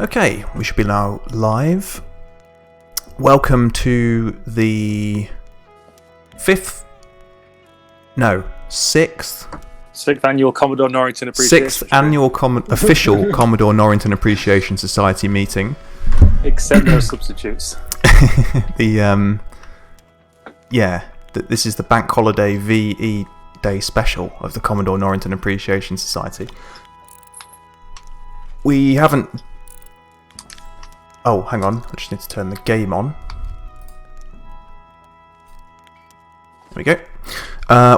Okay, we should be now live. Welcome to the sixth annual Commodore Norrington Appreciation. Sixth annual official Commodore Norrington Appreciation Society meeting. Accept no substitutes. This is the Bank Holiday VE Day special of the Commodore Norrington Appreciation Society. We haven't... Oh, hang on. I just need to turn the game on. There we go.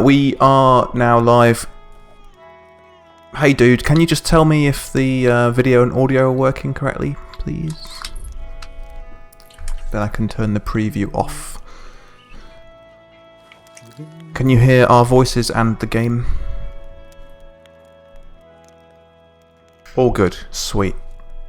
We are now live. Hey dude, can you just tell me if the video and audio are working correctly, please? Then I can turn the preview off. Can you hear our voices and the game? All good. Sweet.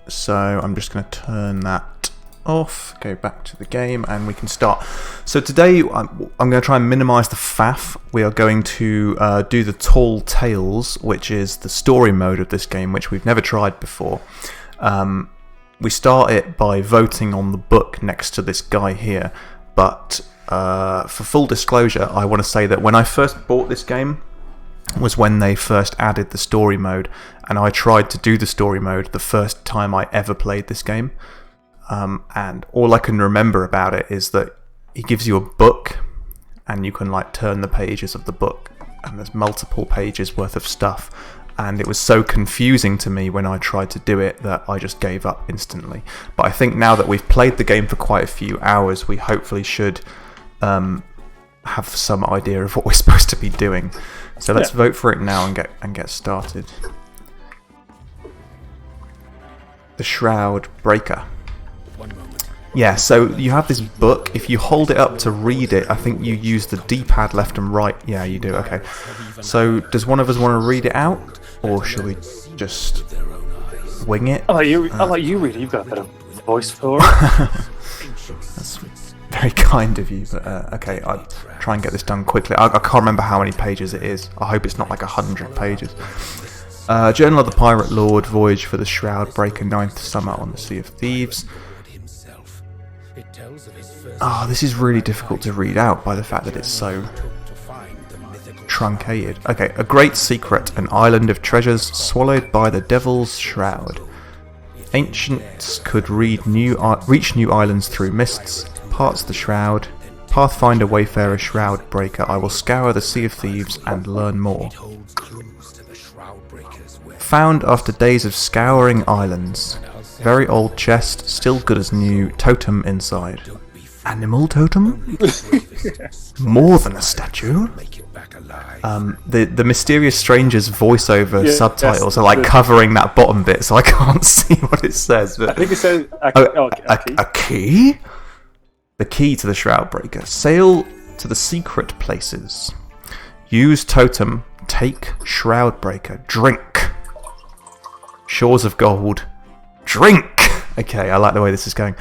So I'm just going to turn that off, go back to the game, and we can start. So today I'm going to try and minimise the faff. We are going to do the Tall Tales, which is the story mode of this game, which we've never tried before. We start it by voting on the book next to this guy here, but for full disclosure, I want to say that when I first bought this game was when they first added the story mode, and I tried to do the story mode the first time I ever played this game, and all I can remember about it is that he gives you a book and you can like turn the pages of the book and there's multiple pages worth of stuff, and it was so confusing to me when I tried to do it that I just gave up instantly. But I think now that we've played the game for quite a few hours, we hopefully should have some idea of what we're supposed to be doing. So let's vote for it now and get started. The Shroud Breaker. Yeah, so you have this book. If you hold it up to read it, I think you use the D-pad left and right. Yeah, you do. Okay. So does one of us want to read it out, or should we just wing it? I'll let you read it. You've got a better voice for it. That's very kind of you, but okay, I'll try and get this done quickly. I can't remember how many pages it is. I hope it's not like 100 pages. Journal of the Pirate Lord, Voyage for the Shroud Breaker, 9th Summer on the Sea of Thieves. This is really difficult to read out by the fact that it's so truncated. Okay, a great secret, an island of treasures swallowed by the Devil's Shroud. Ancients could reach new islands through mists. Parts the Shroud. Pathfinder, Wayfarer, Shroud Breaker. I will scour the Sea of Thieves and learn more. Found after days of scouring islands. Very old chest, still good as new. Totem inside. Animal totem? More than a statue? The Mysterious Stranger's voiceover subtitles are like covering that bottom bit, so I can't see what it says. But I think it says a key? The key to the Shroud Breaker. Sail to the secret places. Use totem. Take Shroud Breaker. Drink. Shores of Gold. Drink! Okay, I like the way this is going.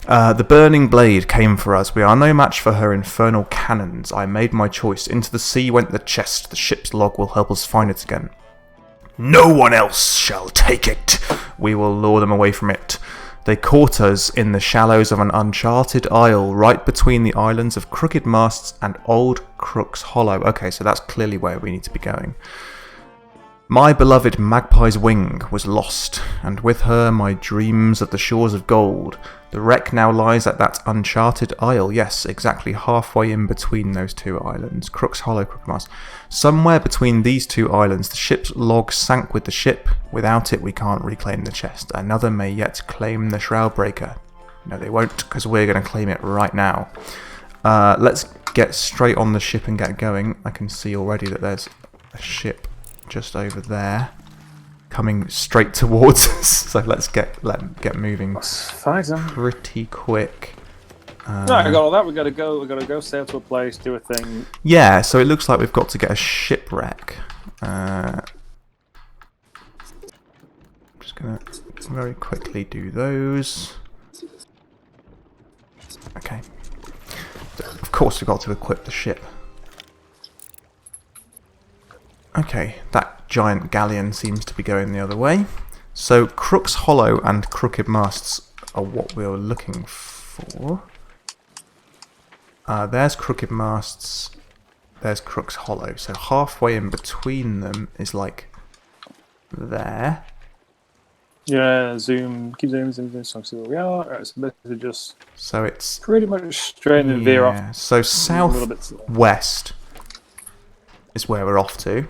The Burning Blade came for us. We are no match for her infernal cannons. I made my choice. Into the sea went the chest. The ship's log will help us find it again. No one else shall take it. We will lure them away from it. They caught us in the shallows of an uncharted isle, right between the islands of Crooked Masts and Old Crook's Hollow. Okay, so that's clearly where we need to be going. My beloved Magpie's wing was lost, and with her my dreams of the shores of gold. The wreck now lies at that uncharted isle. Yes, exactly halfway in between those two islands. Crook's Hollow, Crooked Mast. Somewhere between these two islands, the ship's log sank with the ship. Without it, we can't reclaim the chest. Another may yet claim the Shroud Breaker. No, they won't, because we're going to claim it right now. Let's get straight on the ship and get going. I can see already that there's a ship just over there, coming straight towards us. So let's get moving pretty quick. I got all that. We gotta go sail to a place, do a thing. Yeah, so it looks like we've got to get a shipwreck. I'm just gonna very quickly do those. Okay. Of course, we've got to equip the ship. Okay, that giant galleon seems to be going the other way. So Crook's Hollow and Crooked Masts are what we were looking for. There's Crooked Masts. There's Crook's Hollow. So halfway in between them is like there. Yeah, zoom, keep zooming, so see where we are. Right, so basically just So it's pretty much straight and veer off. So southwest is where we're off to.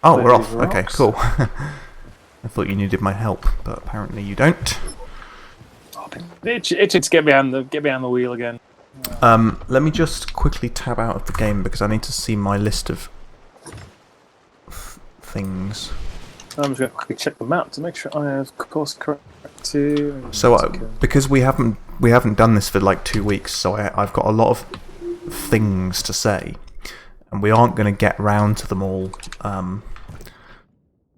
Oh, we're off. Okay, cool. I thought you needed my help, but apparently you don't. It's get behind the wheel again. Let me just quickly tab out of the game because I need to see my list of things. I'm just going to quickly check the map to make sure I have course corrected. So because we haven't done this for like 2 weeks, so I've got a lot of things to say, and we aren't going to get round to them all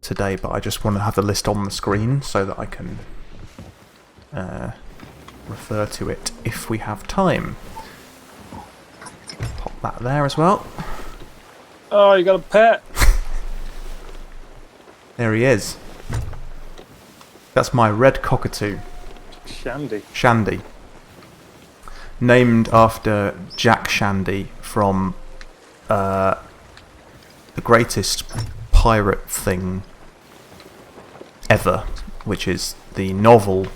today. But I just want to have the list on the screen so that I can refer to it if we have time. Pop that there as well. Oh, you got a pet. There he is. That's my red cockatoo. Shandy. Named after Jack Shandy from the greatest pirate thing ever, which is the novel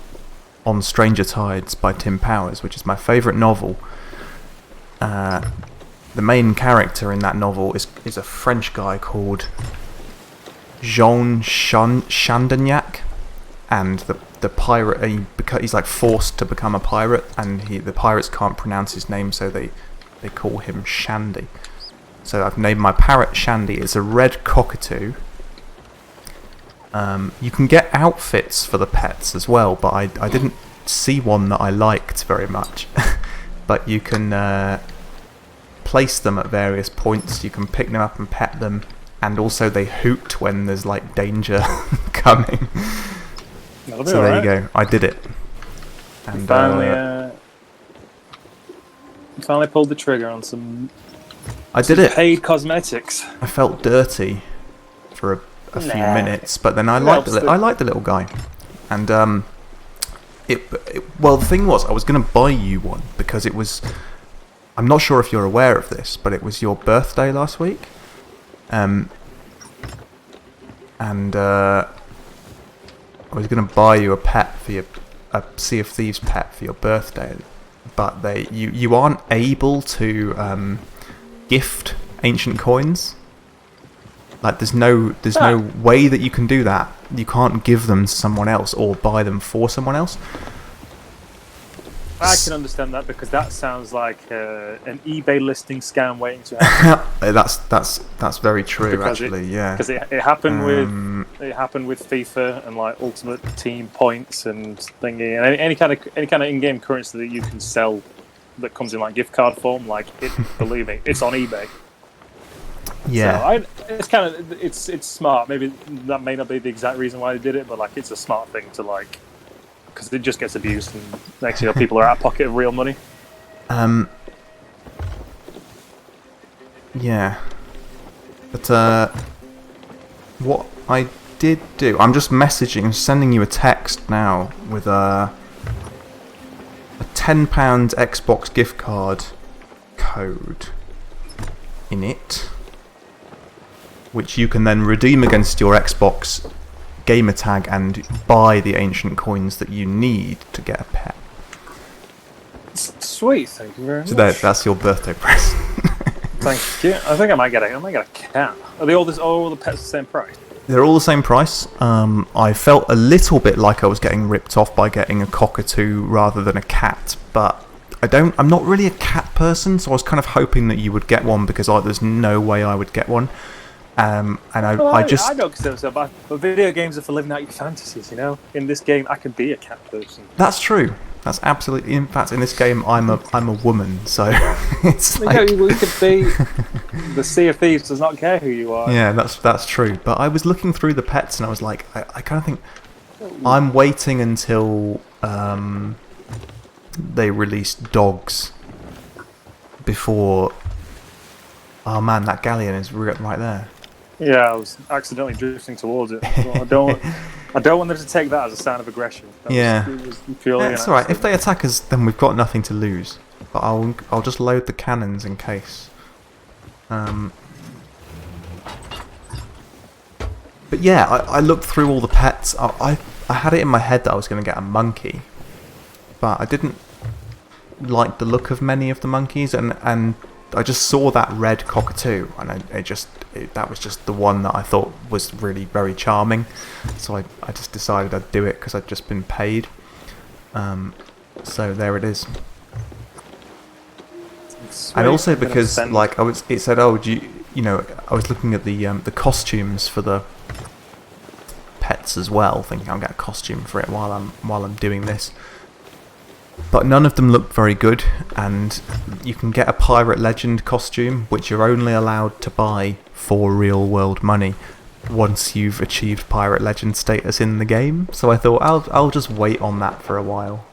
On Stranger Tides by Tim Powers, which is my favourite novel. The main character in that novel is a French guy called Jean Chandagnac, and the pirate he's like forced to become a pirate, and the pirates can't pronounce his name, so they call him Shandy. So I've named my parrot Shandy. It's a red cockatoo. You can get outfits for the pets as well, but I didn't see one that I liked very much. But you can place them at various points. You can pick them up and pet them, and also they hoot when there's like danger coming. So there you go. I did it. And finally pulled the trigger on some. I did it. Paid cosmetics. I felt dirty for a few minutes, but then I liked the little guy, and well, the thing was, I was going to buy you one because it was. I'm not sure if you're aware of this, but it was your birthday last week, and I was going to buy you a pet for a Sea of Thieves pet for your birthday, but you aren't able to gift ancient coins. Like there's no way that you can do that. You can't give them to someone else or buy them for someone else. I can understand that because that sounds like an eBay listing scam waiting to happen. that's very true, because actually. Yeah, because it happened with FIFA and like Ultimate Team points and thingy, and any kind of in-game currency that you can sell that comes in like gift card form. Like believe me, it's on eBay. Yeah, so it's smart. Maybe that may not be the exact reason why they did it, but like it's a smart thing to like. Because it just gets abused, and next year people are out of pocket of real money. Yeah. But what I did do, I'm just sending you a text now with a £10 Xbox gift card code in it, which you can then redeem against your Xbox gamer tag and buy the ancient coins that you need to get a pet. Sweet, thank you very much. So that's your birthday present. Thank you. I think I might get a cat. Are all the pets the same price? They're all the same price. I felt a little bit like I was getting ripped off by getting a cockatoo rather than a cat, but I'm not really a cat person, so I was kind of hoping that you would get one because there's no way I would get one. I don't consider myself, but video games are for living out your fantasies, you know? In this game, I can be a cat person. That's true. That's absolutely... In fact, in this game, I'm a woman, so it's like... we could be... The Sea of Thieves does not care who you are. Yeah, that's true. But I was looking through the pets, and I was like, I kind of think... I'm waiting until they release dogs before Oh man, that galleon is right there. Yeah, I was accidentally drifting towards it. Well, I don't want them to take that as a sign of aggression. Yeah. It was purely Yeah, it's alright. If they attack us, then we've got nothing to lose. But I'll just load the cannons in case. But yeah, I looked through all the pets. I had it in my head that I was going to get a monkey, but I didn't like the look of many of the monkeys, and I just saw that red cockatoo, and that was just the one that I thought was really very charming. So I just decided I'd do it because I'd just been paid. So there it is. Sweet. And also because like it said, oh, I was looking at the costumes for the pets as well, thinking I'll get a costume for it while I'm doing this. But none of them looked very good, and you can get a Pirate Legend costume, which you're only allowed to buy for real world money once you've achieved Pirate Legend status in the game. So I thought I'll just wait on that for a while.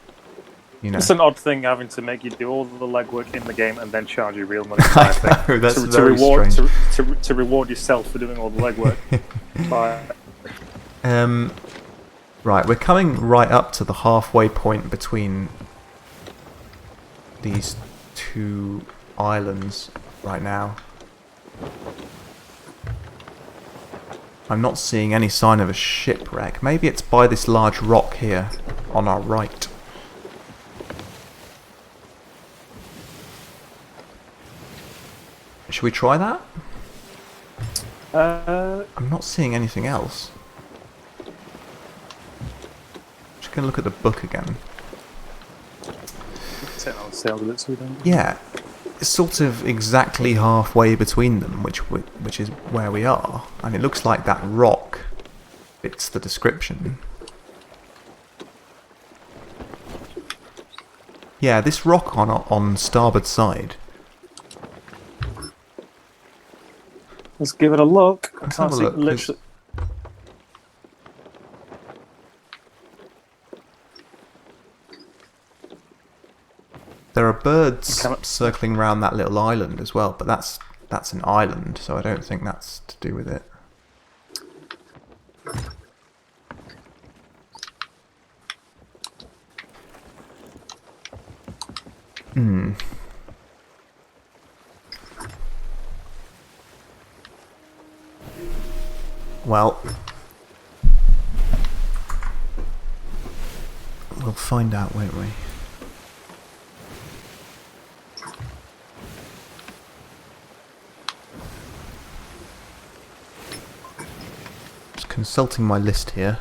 You know. It's an odd thing having to make you do all the legwork in the game and then charge you real money for I that know, that's to very reward strange. to reward yourself for doing all the legwork. Right, we're coming right up to the halfway point between these two islands right now. I'm not seeing any sign of a shipwreck. Maybe it's by this large rock here on our right. Should we try that? I'm not seeing anything else. Just gonna look at the book again. Yeah, it's sort of exactly halfway between them, which is where we are, and it looks like that rock fits the description. Yeah, this rock on starboard side. Let's give it a look. Let's have a look. Literally. There are birds circling around that little island as well, but that's an island, so I don't think that's to do with it. Well, we'll find out, won't we? Consulting my list here.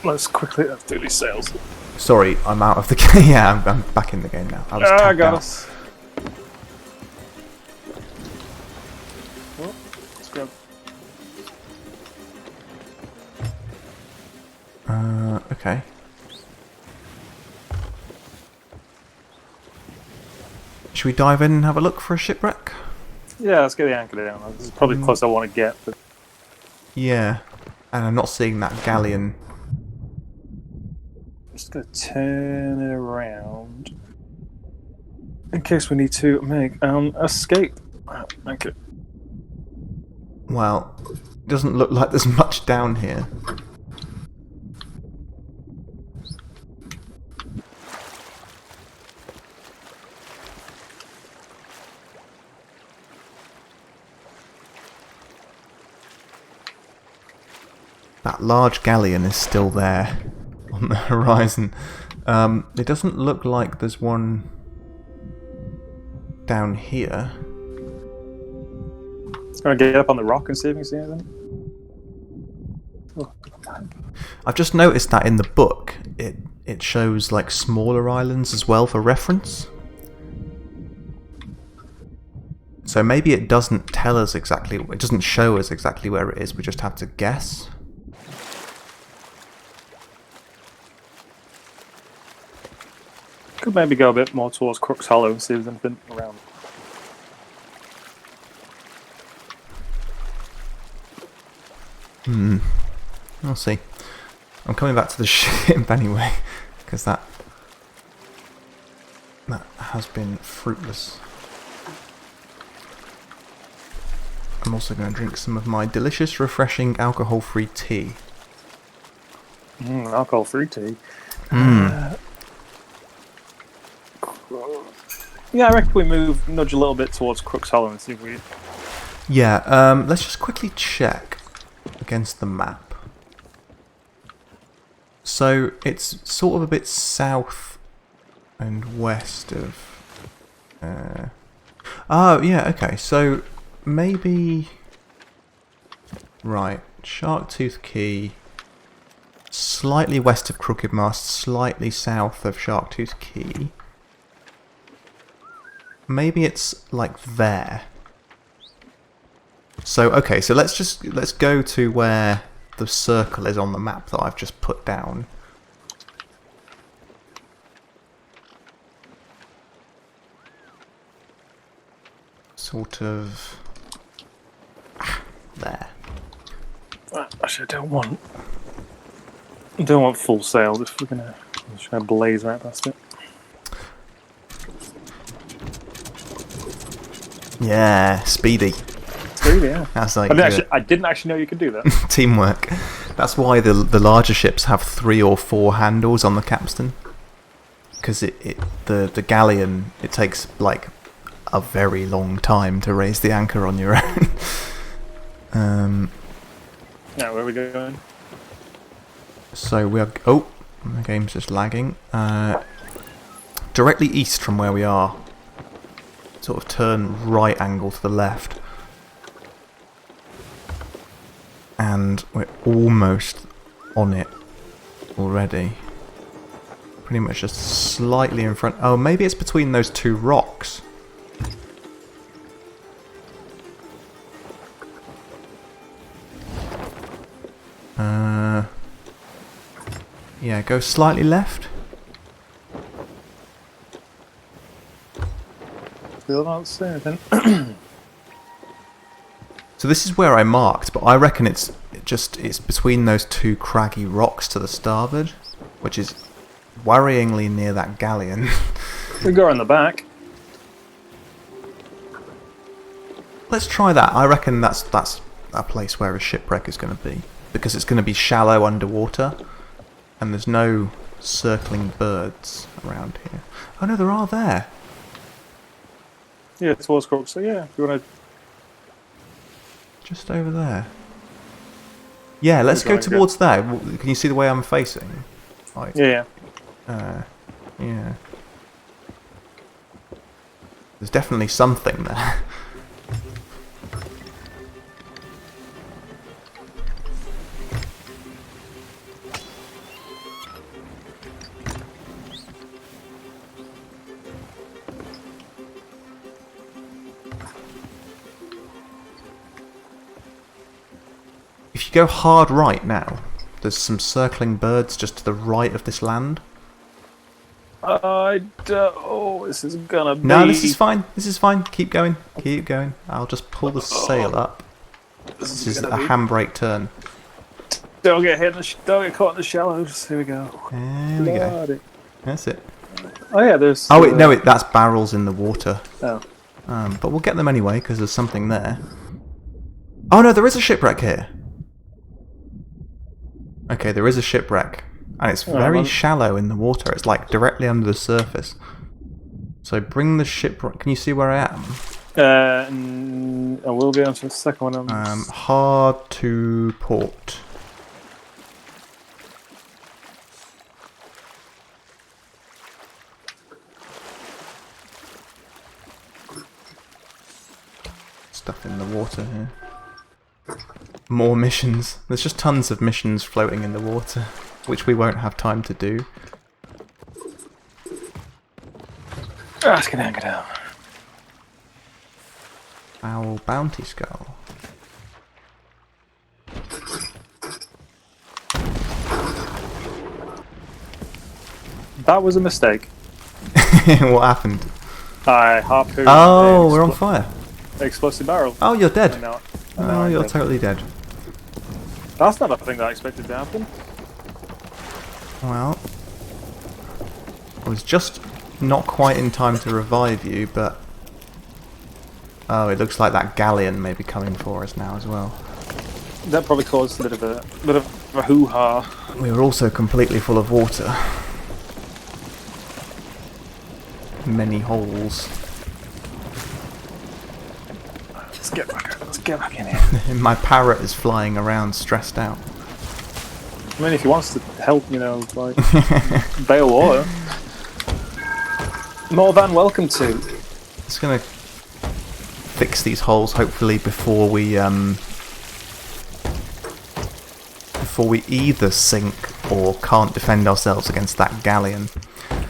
Let's quickly do these sales. Sorry, I'm out of the game. Yeah, I'm back in the game now. I got us. Well, let's grab. Okay. Should we dive in and have a look for a shipwreck? Yeah, let's get the anchor down. This is probably the closest I want to get. But... Yeah, and I'm not seeing that galleon. I'm just going to turn it around in case we need to make an escape. Okay. Well, it doesn't look like there's much down here. That large galleon is still there on the horizon. It doesn't look like there's one down here. Gonna get up on the rock and see if we can see anything. Oh. I've just noticed that in the book it shows like smaller islands as well for reference. So maybe it doesn't tell us exactly, it doesn't show us exactly where it is, we just have to guess. Could maybe go a bit more towards Crook's Hollow and see if there's anything around. I'll see. I'm coming back to the ship anyway, because that has been fruitless. I'm also going to drink some of my delicious, refreshing, alcohol-free tea. Alcohol-free tea. Mm. Yeah, I reckon we nudge a little bit towards Crook's Hollow and see if we... Yeah, let's just quickly check against the map. So, it's sort of a bit south and west of... Oh, yeah, okay, so maybe... Right, Sharktooth Key, slightly west of Crooked Mast, slightly south of Sharktooth Key. Maybe it's like there. So, okay, so let's go to where the circle is on the map that I've just put down. Sort of there. Actually, I don't want full sail. If we're gonna try to blaze right past it. Yeah, speedy. Yeah. That's like I didn't actually know you could do that. teamwork. That's why the larger ships have 3 or 4 handles on the capstan. Because the galleon, it takes like a very long time to raise the anchor on your own. Now, where are we going? So we are... Oh, the game's just lagging. Directly east from where we are. Sort of turn right angle to the left. And we're almost on it already. Pretty much just slightly in front. Oh, maybe it's between those 2 rocks. Yeah, go slightly left. Still not seeing anything. So this is where I marked, but I reckon it's between those 2 craggy rocks to the starboard, which is worryingly near that galleon. We go on the back. Let's try that. I reckon that's a place where a shipwreck is going to be, because it's going to be shallow underwater, and there's no circling birds around here. Oh no, there are there. Yeah, towards Crook. So yeah, if you want to. Just over there. Yeah, let's go towards there. Can you see the way I'm facing? Like, Yeah. Yeah. There's definitely something there. If you go hard right now, there's some circling birds just to the right of this land. Oh, this is gonna be... No, this is fine. This is fine. Keep going. Keep going. I'll just pull the sail up. This is a handbrake turn. Don't get caught in the shallows. Here we go. There we go. That's it. Oh yeah, there's... Oh wait, no, that's barrels in the water. Oh. But we'll get them anyway, because there's something there. Oh no, there is a shipwreck here. Okay, there is a shipwreck. And it's very shallow in the water. It's like directly under the surface. So bring the shipwreck... Can you see where I am? I will be on to the second one. Hard to port. Stuff in the water here. More missions. There's just tons of missions floating in the water, which we won't have time to do. Let's get anchor down. Foul bounty skull. That was a mistake. What happened? I harpooned. Oh, we're on fire. Explosive barrel. Oh, you're dead. No, You're totally dead. That's not a thing that I expected to happen. Well, I was just not quite in time to revive you, but Oh, it looks like that galleon may be coming for us now as well. That probably caused a bit of a hoo-ha. We were also completely full of water. Many holes. Let's get back in here. My parrot is flying around, stressed out. I mean, if he wants to help, like bail water, more than welcome to. Just gonna fix these holes, hopefully, before we either sink or can't defend ourselves against that galleon.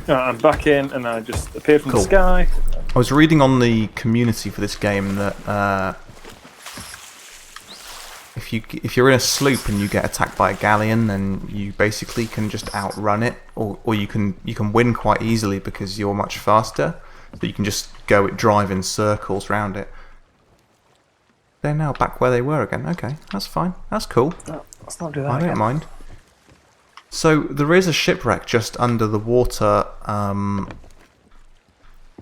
I'm back in, and I just appeared from Cool. the sky. I was reading on the community for this game that if you're in a sloop and you get attacked by a galleon, then you basically can just outrun it, or you can win quite easily because you're much faster. So you can just drive in circles around it. They're now back where they were again. Okay, that's fine. That's cool. No, let's not do that. I don't mind. So there is a shipwreck just under the water.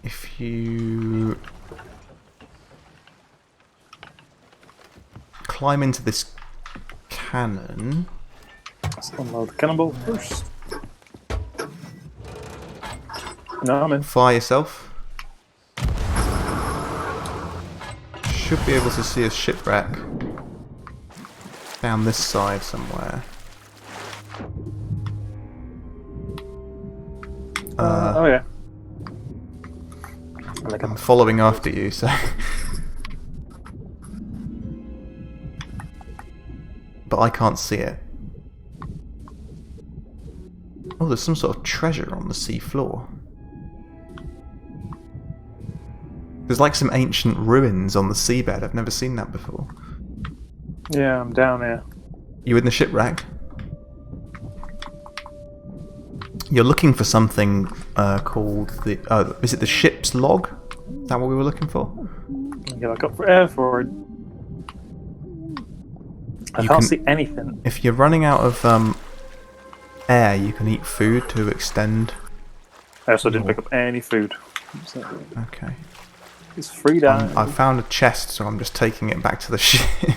If you climb into this cannon, Let's unload the cannonball first. No, I'm in. fire yourself. Should be able to see a shipwreck down this side somewhere. Oh yeah. I'm following after you, so. But I can't see it. Oh, there's some sort of treasure on the sea floor. There's like some ancient ruins on the seabed. I've never seen that before. Yeah, I'm down here. You in the shipwreck? You're looking for something called the... Oh, is it the ship's log? Is that what we were looking for? Get back up for air forward. I can't see anything. If you're running out of air, you can eat food to extend. I also didn't pick up any food. So Okay. it's free down. I found a chest, so I'm just taking it back to the ship.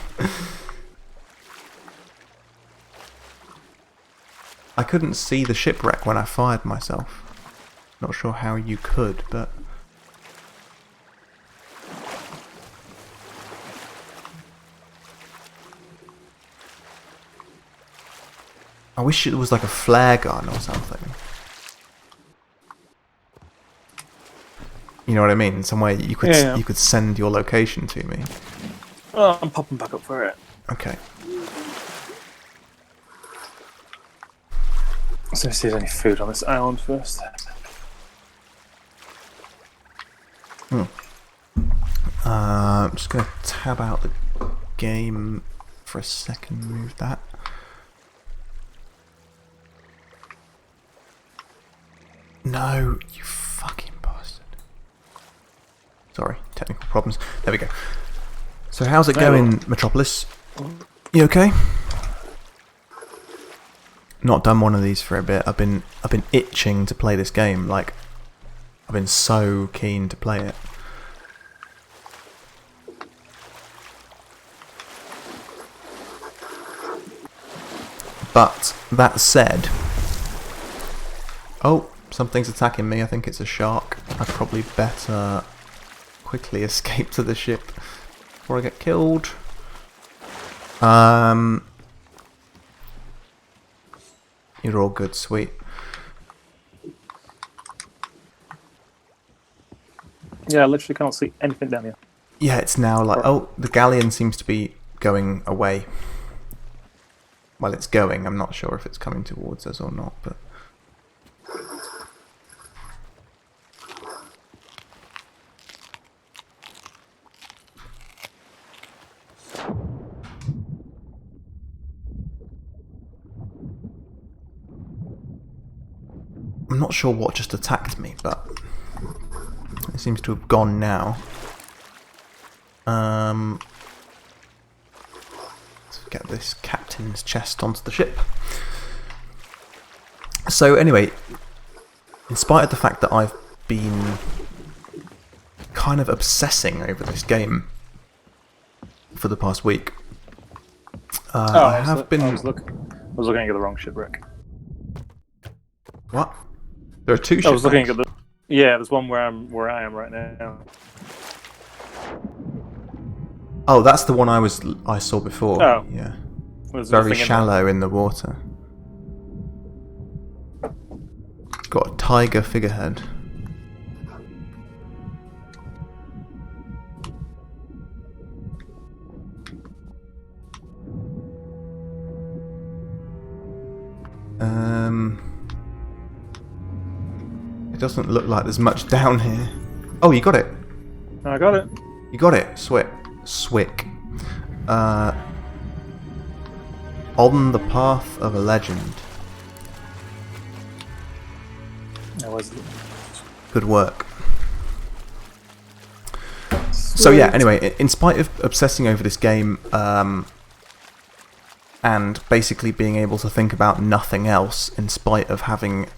I couldn't see the shipwreck when I fired myself. Not sure how you could, but... I wish it was like a flare gun or something. You know what I mean? Somewhere you could you could send your location to me. Oh, I'm popping back up for it. Okay. Let's see if there's any food on this island first. I'm just going to tab out the game for a second. Move that. No, you fucking bastard. Sorry, technical problems. There we go. So how's it going, Metropolis? You okay? Not done one of these for a bit. I've been itching to play this game. Like, I've been so keen to play it. But that said, oh, something's attacking me. I think it's a shark. I'd probably better quickly escape to the ship before I get killed. You're all good, sweet. Yeah, I literally can't see anything down here. Yeah, it's now like, oh, the galleon seems to be going away. Well, it's going. I'm not sure if it's coming towards us or not, but... I'm not sure what just attacked me, but it seems to have gone now. Let's get this captain's chest onto the ship. So anyway, in spite of the fact that I've been kind of obsessing over this game for the past week. I was looking at the wrong Shipwreck. What? There are two Shipwrecks? I was looking at the... Yeah, there's one where I am right now. Oh, that's the one I saw before. Oh. Yeah. There's Very nothing shallow in the water. It's got a tiger figurehead. It doesn't look like there's much down here. Oh, you got it. I got it. You got it. Swick. On the path of a legend. Good work. So yeah, anyway, in spite of obsessing over this game, and basically being able to think about nothing else, in spite of having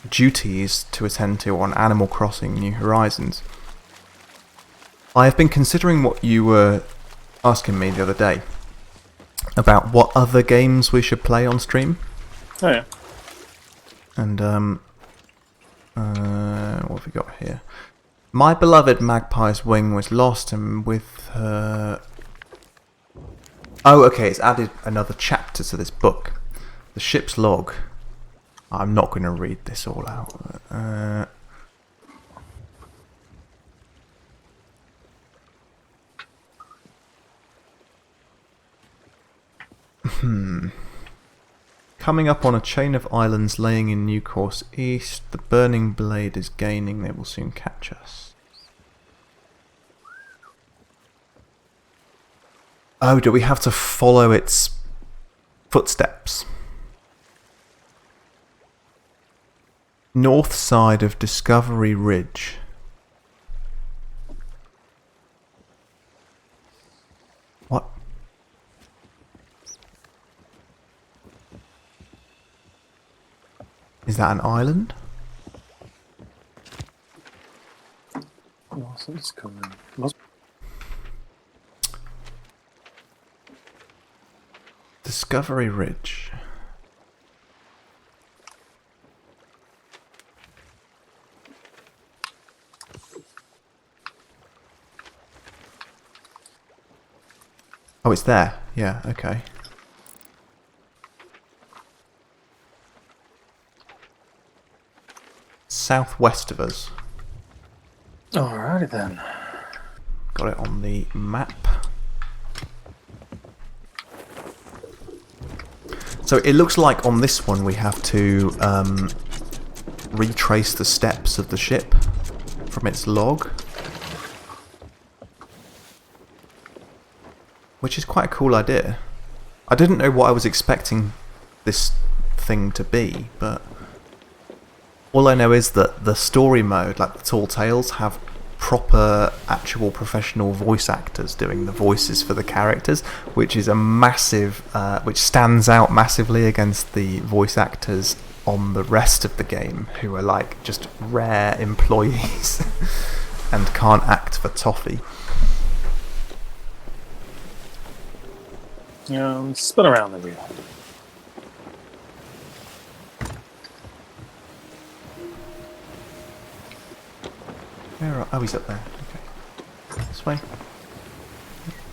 duties to attend to on Animal Crossing New Horizons, I have been considering what you were asking me the other day about what other games we should play on stream. Oh yeah. And what have we got here? My beloved Magpie's wing was lost, and with her... Oh, okay, it's added another chapter to this book. The ship's log. I'm not going to read this all out. Coming up on a chain of islands laying in new course east, the burning blade is gaining. They will soon catch us. Oh, do we have to follow its footsteps? North side of Discovery Ridge. What? Is that an island? What's coming? Discovery Ridge. Oh, it's there. Yeah, okay. Southwest of us. Alrighty then. Got it on the map. So it looks like on this one we have to retrace the steps of the ship from its log. Which is quite a cool idea. I didn't know what I was expecting this thing to be, but all I know is that the story mode, like the Tall Tales, have proper, actual professional voice actors doing the voices for the characters, which is a massive, which stands out massively against the voice actors on the rest of the game, who are like just rare employees and can't act for toffee. Yeah, spin around the wheel. Oh, he's up there. Okay. This way.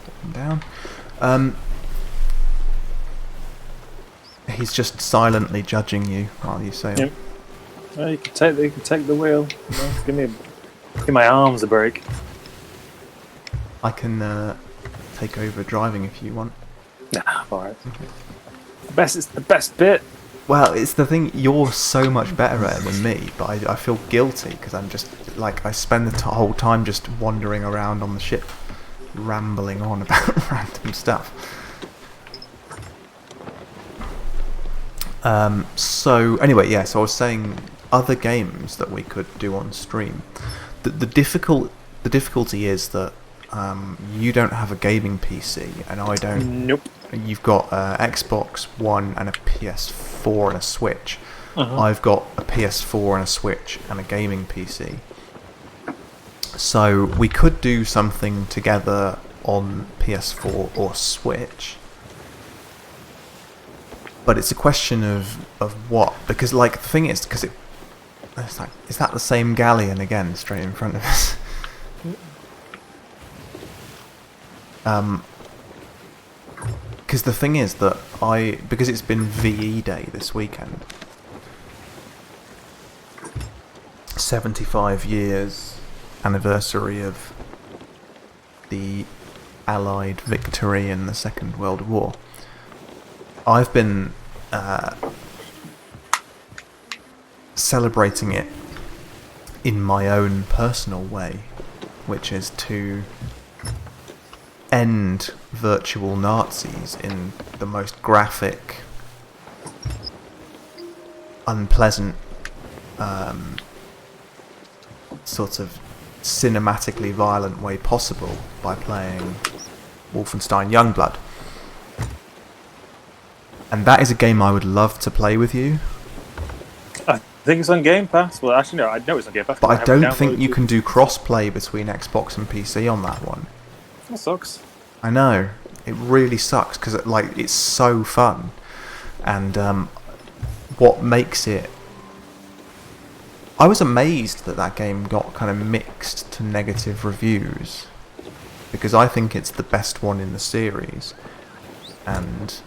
Put him down. He's just silently judging you while you sail. Yep. Well, you can take the wheel. You know, give my arms a break. I can take over driving if you want. Nah, alright. It's the best bit. Well, it's the thing, you're so much better at it than me, but I feel guilty because I'm just, like, I spend the whole time just wandering around on the ship, rambling on about random stuff. So, anyway, yeah, so I was saying other games that we could do on stream. The difficulty is that you don't have a gaming PC, and I don't. Nope. You've got Xbox One and a PS4 and a Switch. Uh-huh. I've got a PS4 and a Switch and a gaming PC. So we could do something together on PS4 or Switch. But it's a question of what? Because, like, the thing is, because it's like, is that the same galleon again, straight in front of us? Because the thing is that because it's been VE Day this weekend, 75 years anniversary of the Allied victory in the Second World War. I've been celebrating it in my own personal way, which is to end virtual Nazis in the most graphic, unpleasant, sort of cinematically violent way possible by playing Wolfenstein Youngblood. And that is a game I would love to play with you. I think it's on Game Pass. Well, actually, no, I know it's on Game Pass. But I don't think you can do cross-play between Xbox and PC on that one. That sucks. I know. It really sucks, because like, it's so fun. And what makes it... I was amazed that game got kind of mixed to negative reviews, because I think it's the best one in the series. And...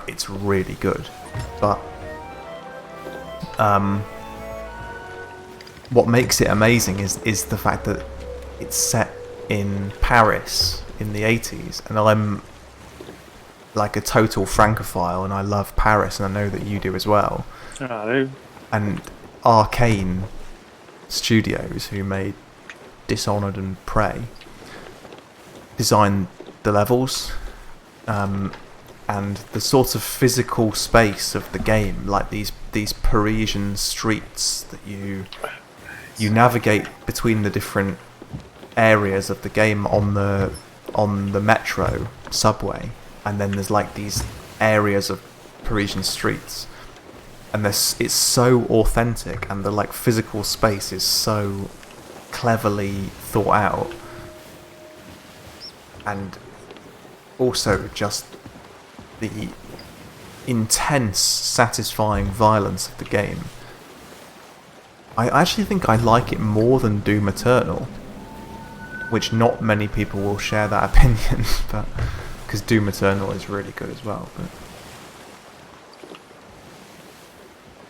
it's really good, but what makes it amazing is the fact that it's set in Paris in the 80s, and I'm like a total Francophile, and I love Paris, and I know that you do as well. I do. And Arcane Studios, who made Dishonored and Prey, designed the levels. And the sort of physical space of the game, like these Parisian streets that you navigate between the different areas of the game on the metro subway, and then there's like these areas of Parisian streets, and it's so authentic, and the like physical space is so cleverly thought out, and also just the intense, satisfying violence of the game. I actually think I like it more than Doom Eternal, which not many people will share that opinion, but because Doom Eternal is really good as well.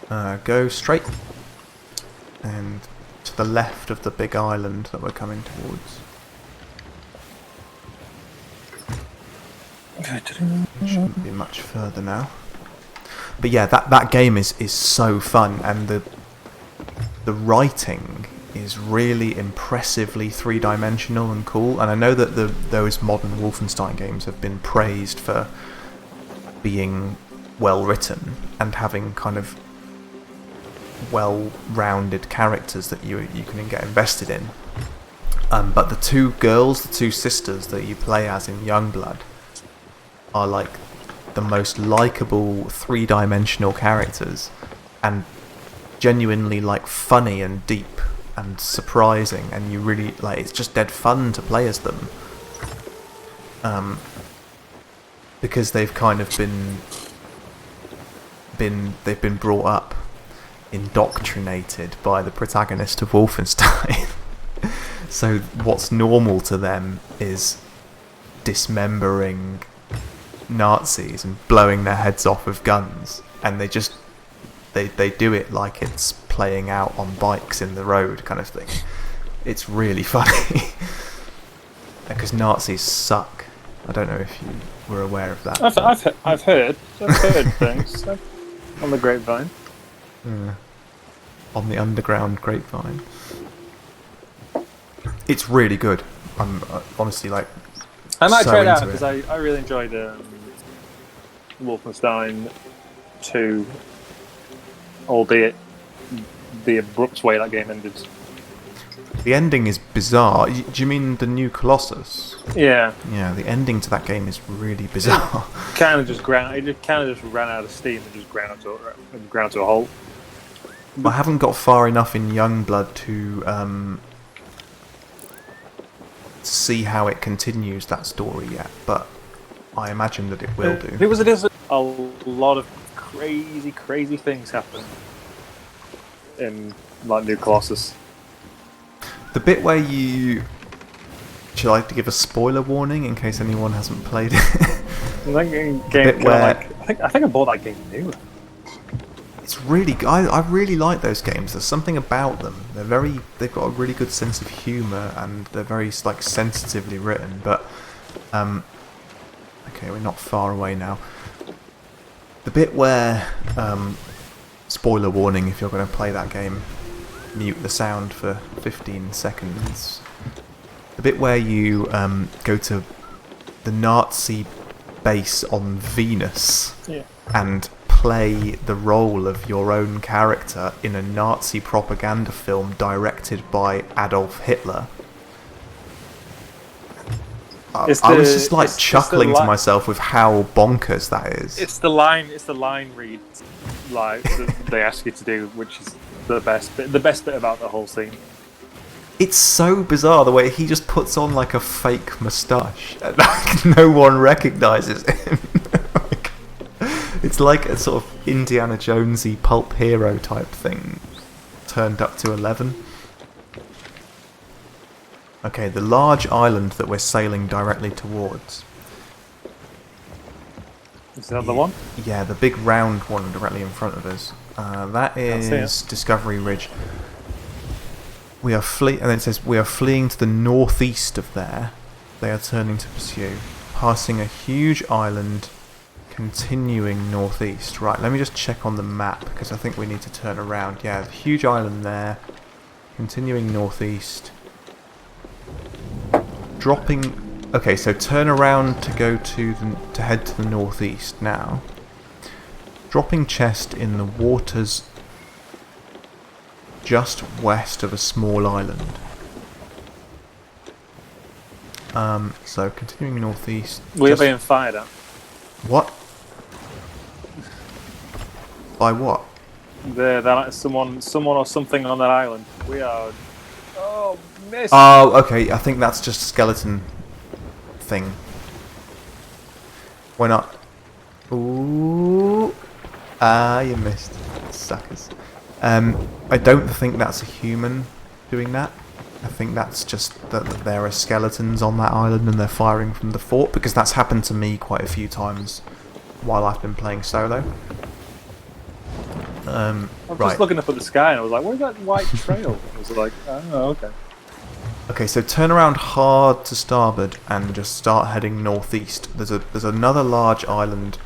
But go straight and to the left of the big island that we're coming towards. Shouldn't be much further now. But yeah, that game is so fun, and the writing is really impressively three-dimensional and cool. And I know that those modern Wolfenstein games have been praised for being well written and having kind of well-rounded characters that you can get invested in. But the two sisters that you play as in Youngblood are like the most likeable three-dimensional characters, and genuinely like funny and deep and surprising, and you really like, it's just dead fun to play as them, because they've kind of they've been brought up, indoctrinated by the protagonist of Wolfenstein. So what's normal to them is dismembering Nazis and blowing their heads off with guns, and they do it like it's playing out on bikes in the road kind of thing. It's really funny. Because Nazis suck. I don't know if you were aware of that. I've heard things on the grapevine. On the underground grapevine. It's really good. I'm honestly like, I might so try it out, into because I really enjoyed Wolfenstein 2, albeit the abrupt way that game ended. The ending is bizarre. Do you mean the new Colossus? Yeah. Yeah, the ending to that game is really bizarre. It kind of just ran out of steam and just ground to a halt. I haven't got far enough in Youngblood to see how it continues that story yet, but I imagine that it will do. It is a lot of crazy things happen in like New Colossus. The bit where you... Should I like to give a spoiler warning in case anyone hasn't played it? I think I bought that game new. It's really good. I really like those games. There's something about them. They've got a really good sense of humour, and they're very like sensitively written. But okay, we're not far away now. The bit where spoiler warning if you're going to play that game, mute the sound for 15 seconds. The bit where you go to the Nazi base on Venus and play the role of your own character in a Nazi propaganda film directed by Adolf Hitler. I was just like chuckling to myself with how bonkers that is. It's the line read like that they ask you to do, which is the best bit about the whole scene. It's so bizarre the way he just puts on like a fake moustache and like, no one recognises him. It's like a sort of Indiana Jonesy pulp hero type thing turned up to 11. Okay, the large island that we're sailing directly towards. Is that the one? Yeah, the big round one directly in front of us. That is Discovery Ridge. We are and then it says we are fleeing to the northeast of there. They are turning to pursue, passing a huge island, continuing northeast. Right, let me just check on the map because I think we need to turn around. Yeah, the huge island there, continuing northeast, dropping. Okay, so turn around to go to head to the northeast now. Dropping chest in the waters just west of a small island. So continuing northeast. We're being fired at. What? By what? Someone or something on that island. We are. Oh, missed. Oh, okay. I think that's just a skeleton thing. Why not? Ooh. You missed. Suckers. I don't think that's a human doing that. I think that's just that there are skeletons on that island and they're firing from the fort, because that's happened to me quite a few times while I've been playing solo. I was just looking up at the sky and I was like, where's that white trail? I was like, oh, okay. Okay, so turn around hard to starboard and just start heading northeast. There's another large island.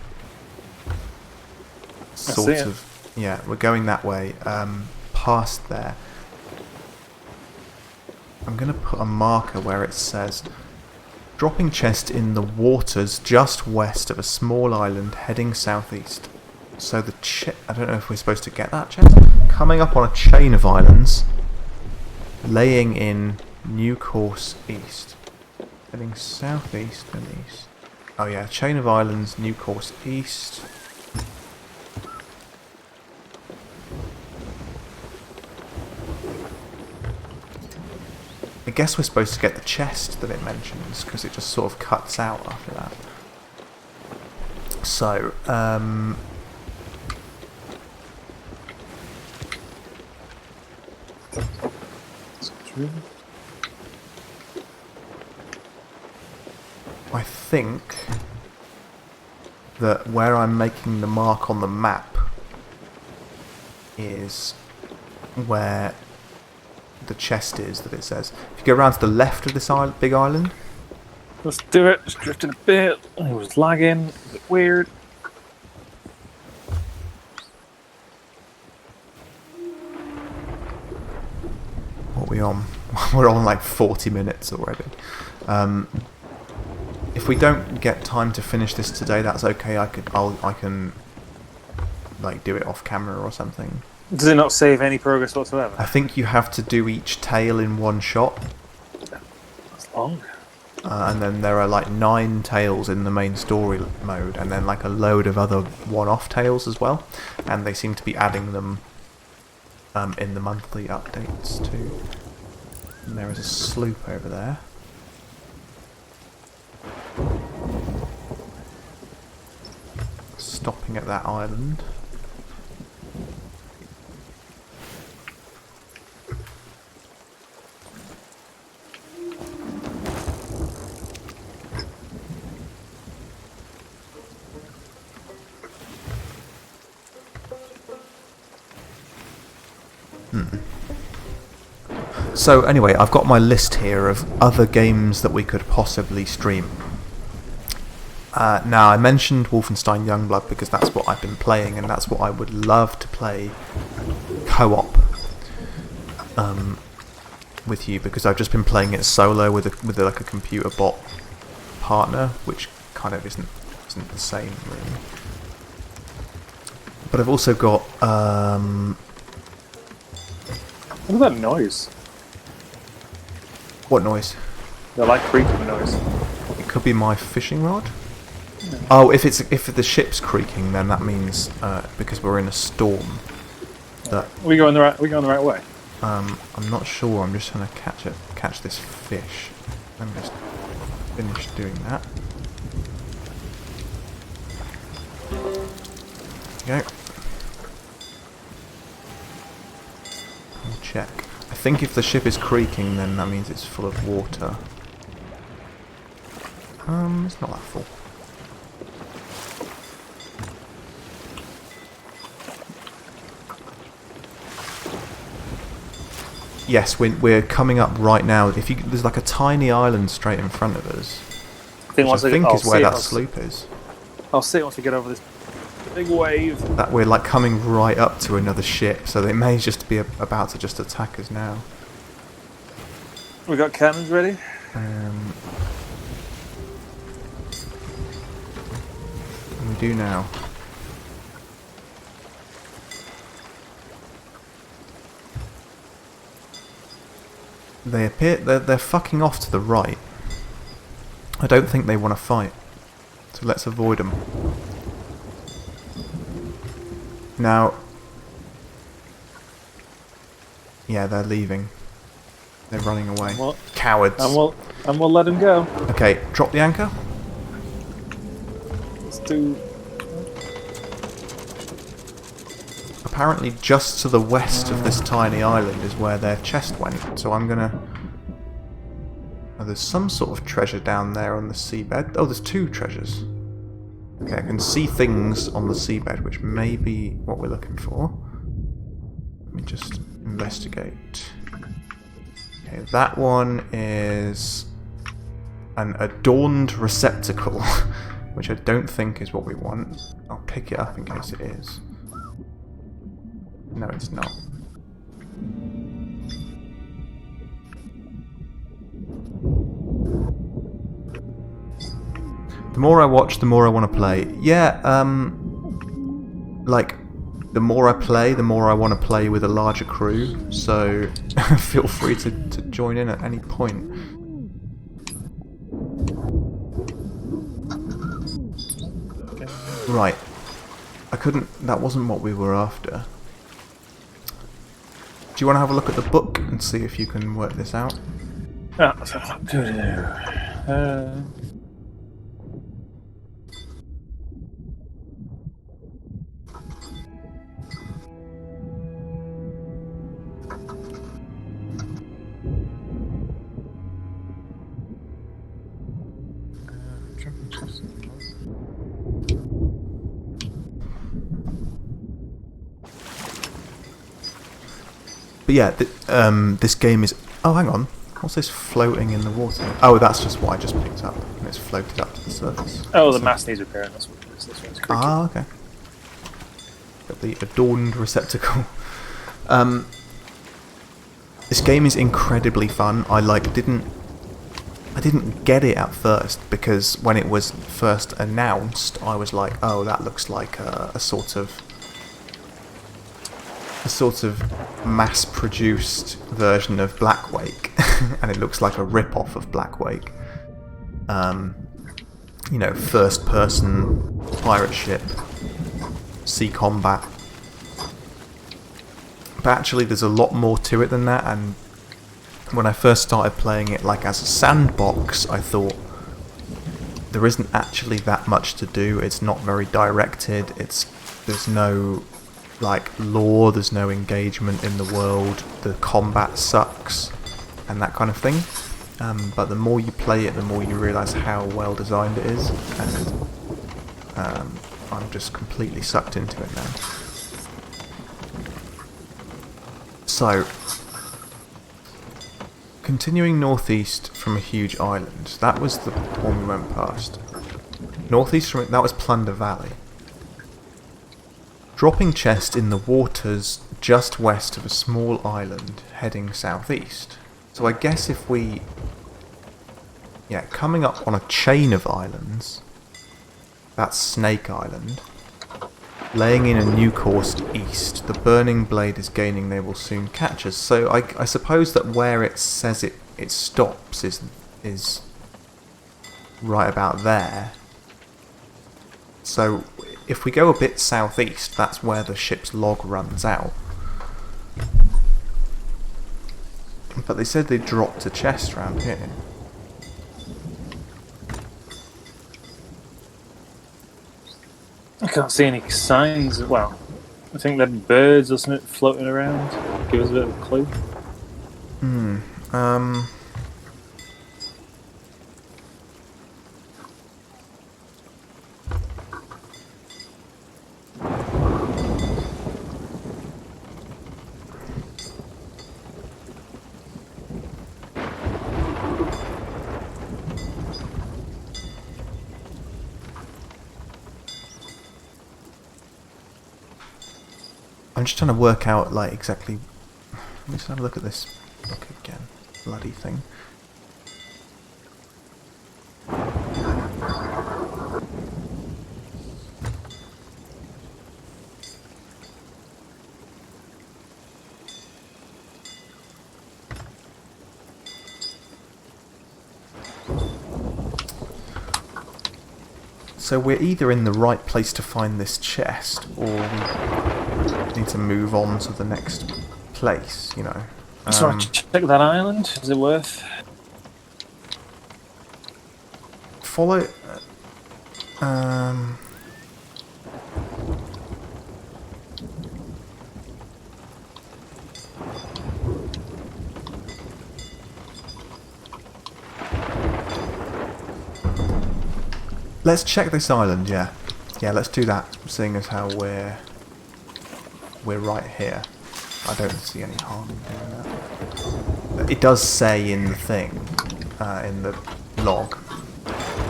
Sort of. Yeah, we're going that way. Past there. I'm going to put a marker where it says dropping chest in the waters just west of a small island heading southeast. So the I don't know if we're supposed to get that chest. Coming up on a chain of islands, laying in new course east. Heading southeast and east. Oh yeah, chain of islands, new course east. I guess we're supposed to get the chest that it mentions, because it just sort of cuts out after that. So, I think that where I'm making the mark on the map is where the chest is that it says. If you go around to the left of this big island. Let's do it. Just drifting a bit. It was lagging. A bit weird. What are we on? We're on like 40 minutes already. If we don't get time to finish this today, that's okay. I can like do it off camera or something. Does it not save any progress whatsoever? I think you have to do each tale in one shot. That's long. And then there are like 9 tales in the main story mode, and then like a load of other one-off tales as well. And they seem to be adding them in the monthly updates too. And there is a sloop over there. Stopping at that island. So anyway, I've got my list here of other games that we could possibly stream. Now, I mentioned Wolfenstein Youngblood because that's what I've been playing, and that's what I would love to play co-op with you, because I've just been playing it solo with like a computer bot partner, which kind of isn't the same really. But I've also got what is that noise? What noise? They're like creaking noise. It could be my fishing rod. Yeah. Oh, if the ship's creaking, then that means because we're in a storm. That we going the right way. I'm not sure. I'm just trying to catch this fish. Let me just finish doing that. There you go. We'll check. I think if the ship is creaking, then that means it's full of water. It's not that full. Yes, we're coming up right now. There's like a tiny island straight in front of us, which I think is where that sloop is. I'll see it once we get over this big wave. That we're like coming right up to another ship, so they may just be about to just attack us now. We got cannons ready? We do now. They appear they're fucking off to the right. I don't think they want to fight, so let's avoid them. Now, yeah, they're leaving. They're running away. What? Cowards. And we'll let them go. Okay, drop the anchor. Let's do. Apparently, just to the west of this tiny island is where their chest went. So I'm gonna. Oh, there's some sort of treasure down there on the seabed. Oh, there's two treasures. Okay, I can see things on the seabed, which may be what we're looking for. Let me just investigate. Okay, that one is an adorned receptacle, which I don't think is what we want. I'll pick it up in case it is. No, it's not. The more I watch, the more I want to play. Yeah, like, the more I play, the more I want to play with a larger crew, so feel free to join in at any point. Right. That wasn't what we were after. Do you want to have a look at the book and see if you can work this out? But yeah, this game is... Oh, hang on. What's this floating in the water? Oh, that's just what I just picked up. And it's floated up to the surface. Oh, the mast needs repairing. That's what it is. This one's creaky. Ah, okay. Got the adorned receptacle. This game is incredibly fun. I didn't get it at first because when it was first announced, I was like, oh, that looks like a sort of mass-produced version of Black Wake, and it looks like a rip-off of Black Wake. You know, first-person pirate ship, sea combat. But actually there's a lot more to it than that, and when I first started playing it like as a sandbox, I thought there isn't actually that much to do. It's not very directed. There's no like lore, there's no engagement in the world, the combat sucks, and that kind of thing. But the more you play it, the more you realise how well designed it is, and I'm just completely sucked into it now. So, continuing northeast from a huge island, that was the one we went past. Northeast from it, that was Plunder Valley. Dropping chest in the waters just west of a small island heading southeast. So I guess if we... yeah, coming up on a chain of islands, that's Snake Island. Laying in a new course east, the burning blade is gaining, they will soon catch us. So I suppose that where it says it stops is right about there. So if we go a bit southeast, that's where the ship's log runs out. But they said they dropped a chest around here. I can't see any signs. Well, I think there are birds or something floating around. Give us a bit of a clue. I'm just trying to work out, like, exactly... Let me just have a look at this book again. Bloody thing. So we're either in the right place to find this chest, or we need to move on to the next place, you know. So I check that island. Is it worth? Follow... let's check this island, yeah. Yeah, let's do that, seeing as how we're right here. I don't see any harm in doing that. It does say in the thing, in the log,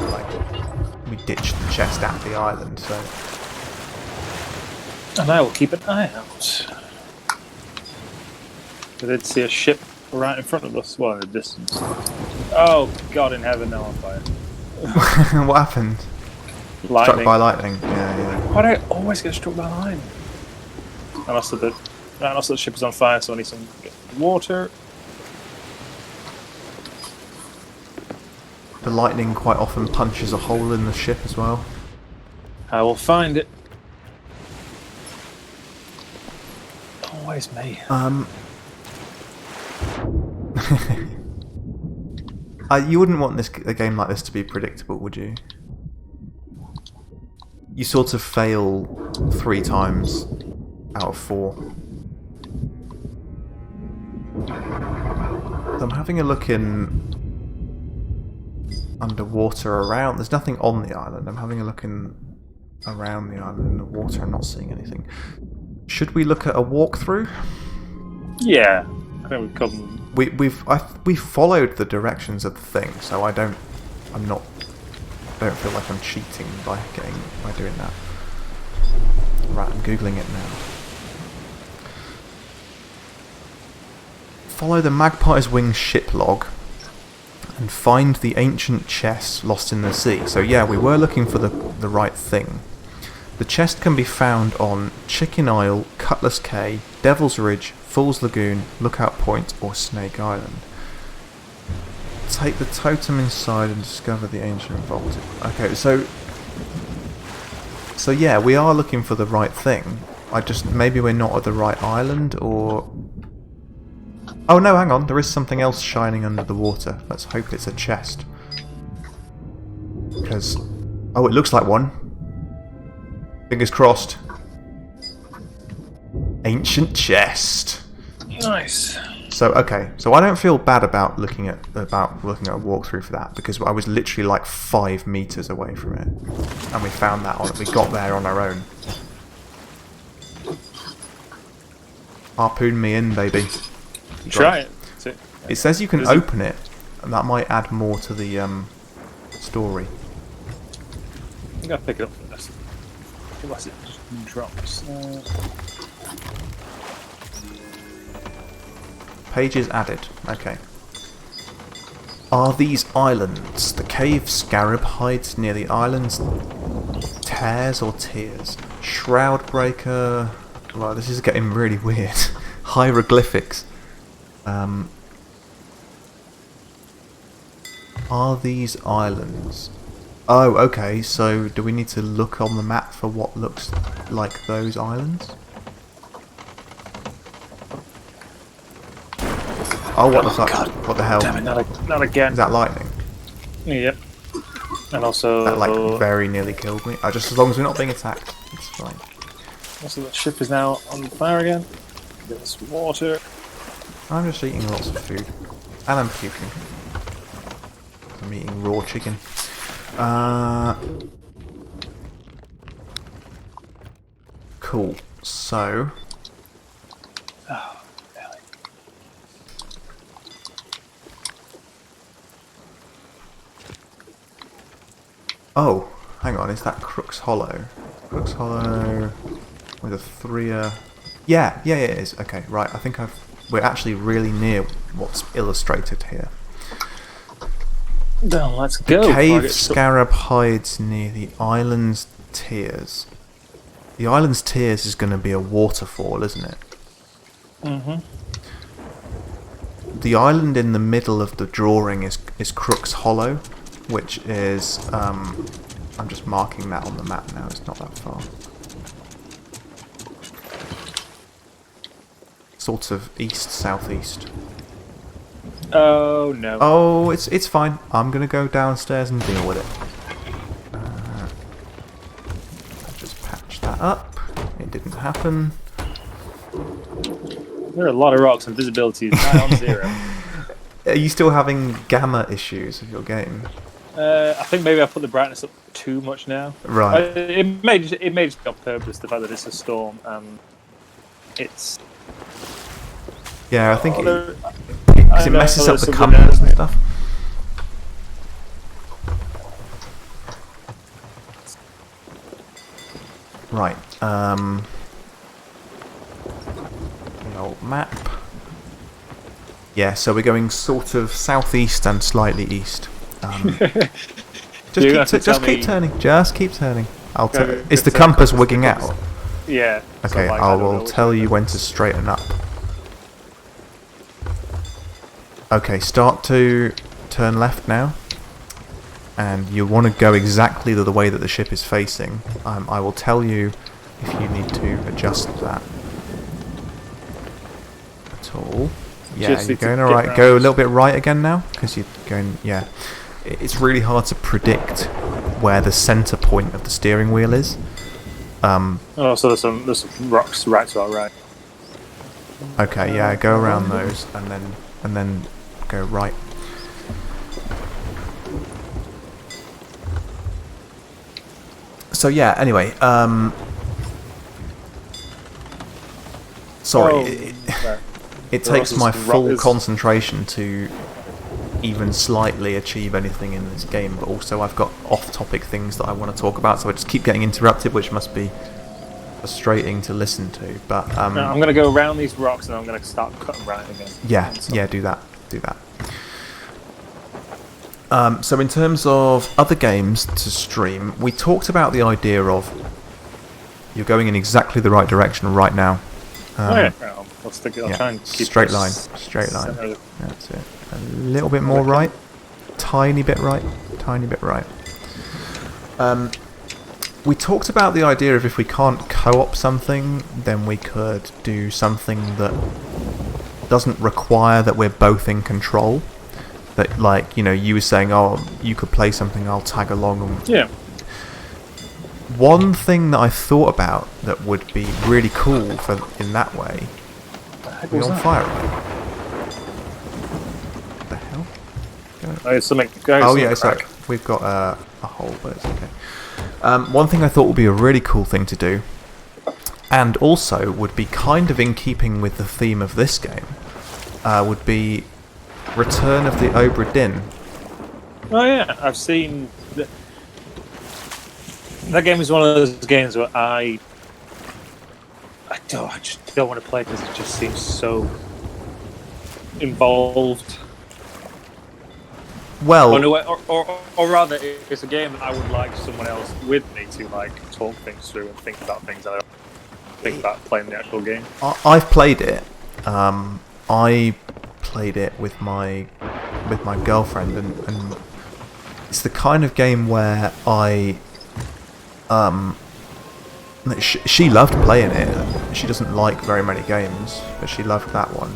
like, we ditched the chest at the island, so... And I will keep an eye out. I did see a ship right in front of us, well, in the distance. Oh, God in heaven, no, on fire. What happened? Lightning. Struck by lightning, yeah. Why do I always get struck by lightning? And also the ship is on fire, so I need some water. The lightning quite often punches a hole in the ship as well. I will find it. Always me. You wouldn't want a game like this to be predictable, would you? You sort of fail 3 times out of 4. I'm having a look in underwater around. There's nothing on the island. I'm having a look in around the island in the water. I'm not seeing anything. Should we look at a walkthrough? Yeah, I think we've come. We've followed the directions of the thing, so I don't feel like I'm cheating by doing that. Right, I'm googling it now. Follow the Magpie's Wings ship log and find the ancient chest lost in the sea. So yeah, we were looking for the right thing. The chest can be found on Chicken Isle, Cutlass Cay, Devil's Ridge, Fool's Lagoon, Lookout Point, or Snake Island. Take the totem inside and discover the ancient vault. Okay, so yeah, we are looking for the right thing. maybe we're not at the right island, or... Oh no, hang on, there is something else shining under the water. Let's hope it's a chest. Because... Oh, it looks like one. Fingers crossed. Ancient chest. Nice. So okay, so I don't feel bad about looking at a walkthrough for that, because I was literally like 5 meters away from it, and we found that we got there on our own. Harpoon me in, baby. Try it. It says you can open it, and that might add more to the story. I gotta pick it up first. Unless it just drops. Pages added. Okay. Are these islands? The cave scarab hides near the islands. Tears or tears? Shroud breaker. Well, this is getting really weird. Hieroglyphics. Are these islands? Oh, okay. So, do we need to look on the map for what looks like those islands? Oh, what the fuck? God. What the hell? Damn it, not again. Is that lightning? Yep. And also... That, like, very nearly killed me. Just as long as we're not being attacked, it's fine. Also, the ship is now on fire again. Get some water. I'm just eating lots of food. And I'm puking. I'm eating raw chicken. Cool. So... Oh, really? Oh, hang on, is that Crook's Hollow? Crook's Hollow with a 3 Yeah, it is. Okay, right, I think we're actually really near what's illustrated here. Then let's go. The cave scarab hides near the island's tears. The island's tears is going to be a waterfall, isn't it? Mm-hmm. The island in the middle of the drawing is Crook's Hollow, which is... I'm just marking that on the map now, it's not that far. Sort of east-southeast. Oh, no. Oh, it's fine. I'm going to go downstairs and deal with it. I'll just patch that up. It didn't happen. There are a lot of rocks and visibility is high on 0. Are you still having gamma issues with your game? I think maybe I put the brightness up too much now. Right. It may just be on purpose, the fact that it's a storm and it's... Yeah, I think it messes up the compass and stuff. Right. The old map. Yeah, so we're going sort of southeast and slightly east. Just keep turning. Just keep turning. Is the compass wigging out? Yeah. Okay, I will tell you when to straighten up. Okay, start to turn left now. And you want to go exactly the way that the ship is facing. I will tell you if you need to adjust that at all. Yeah, you're going alright. Go a little bit right again now, because you're going... Yeah. It's really hard to predict where the centre point of the steering wheel is. So there's some rocks right to our right. Okay, yeah, go around those, and then go right. So yeah, anyway, sorry, it takes my full concentration to even slightly achieve anything in this game, but also I've got off-topic things that I want to talk about, so I just keep getting interrupted, which must be frustrating to listen to. But no, I'm going to go around these rocks and I'm going to start cutting right again. Yeah, do that. So in terms of other games to stream, we talked about the idea of you're going in exactly the right direction right now. I'll try and keep straight line. That's it. A little bit more right. Tiny bit right. we talked about the idea of if we can't co-op something, then we could do something that doesn't require that we're both in control. That, like, you know, you were saying, oh, you could play something, I'll tag along. And Yeah. one thing that I thought about that would be really cool for in that way. We on fire? What the hell? Oh, something. Oh yeah, sorry. We've got a hole, but it's okay. One thing I thought would be a really cool thing to do, and also would be kind of in keeping with the theme of this game, would be Return of the Obra Dinn. Oh yeah, I've seen. That game is one of those games where I just don't want to play because it just seems so involved. Well, or rather, it's a game that I would like someone else with me to like talk things through and think about things. I don't think about playing the actual game. I've played it. I played it with my girlfriend, and it's the kind of game where she loved playing it. She doesn't like very many games, but she loved that one.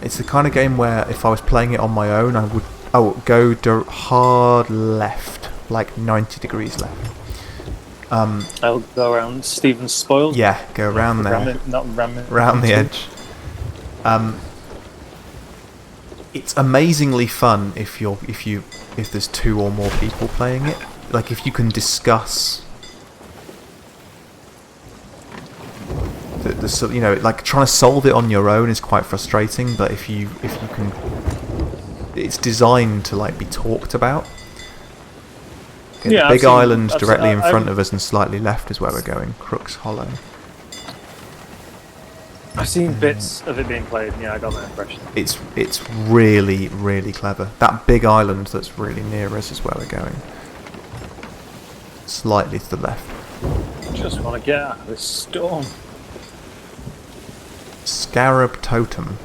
It's the kind of game where if I was playing it on my own, I would go hard left, like 90 degrees left. I'll go around Stephen's Spoil. Yeah, go around there. Round the edge. It's amazingly fun if there's two or more people playing it. Like if you can discuss you know, like trying to solve it on your own is quite frustrating, but if you can, it's designed to like be talked about. Okay, Yeah, the big island directly in front of us and slightly left is where we're going. Crook's Hollow. I've seen bits of it being played, and yeah, I got that impression. It's really, really clever. That big island that's really near us is where we're going. Slightly to the left. Just want to get out of this storm. Scarab Totem.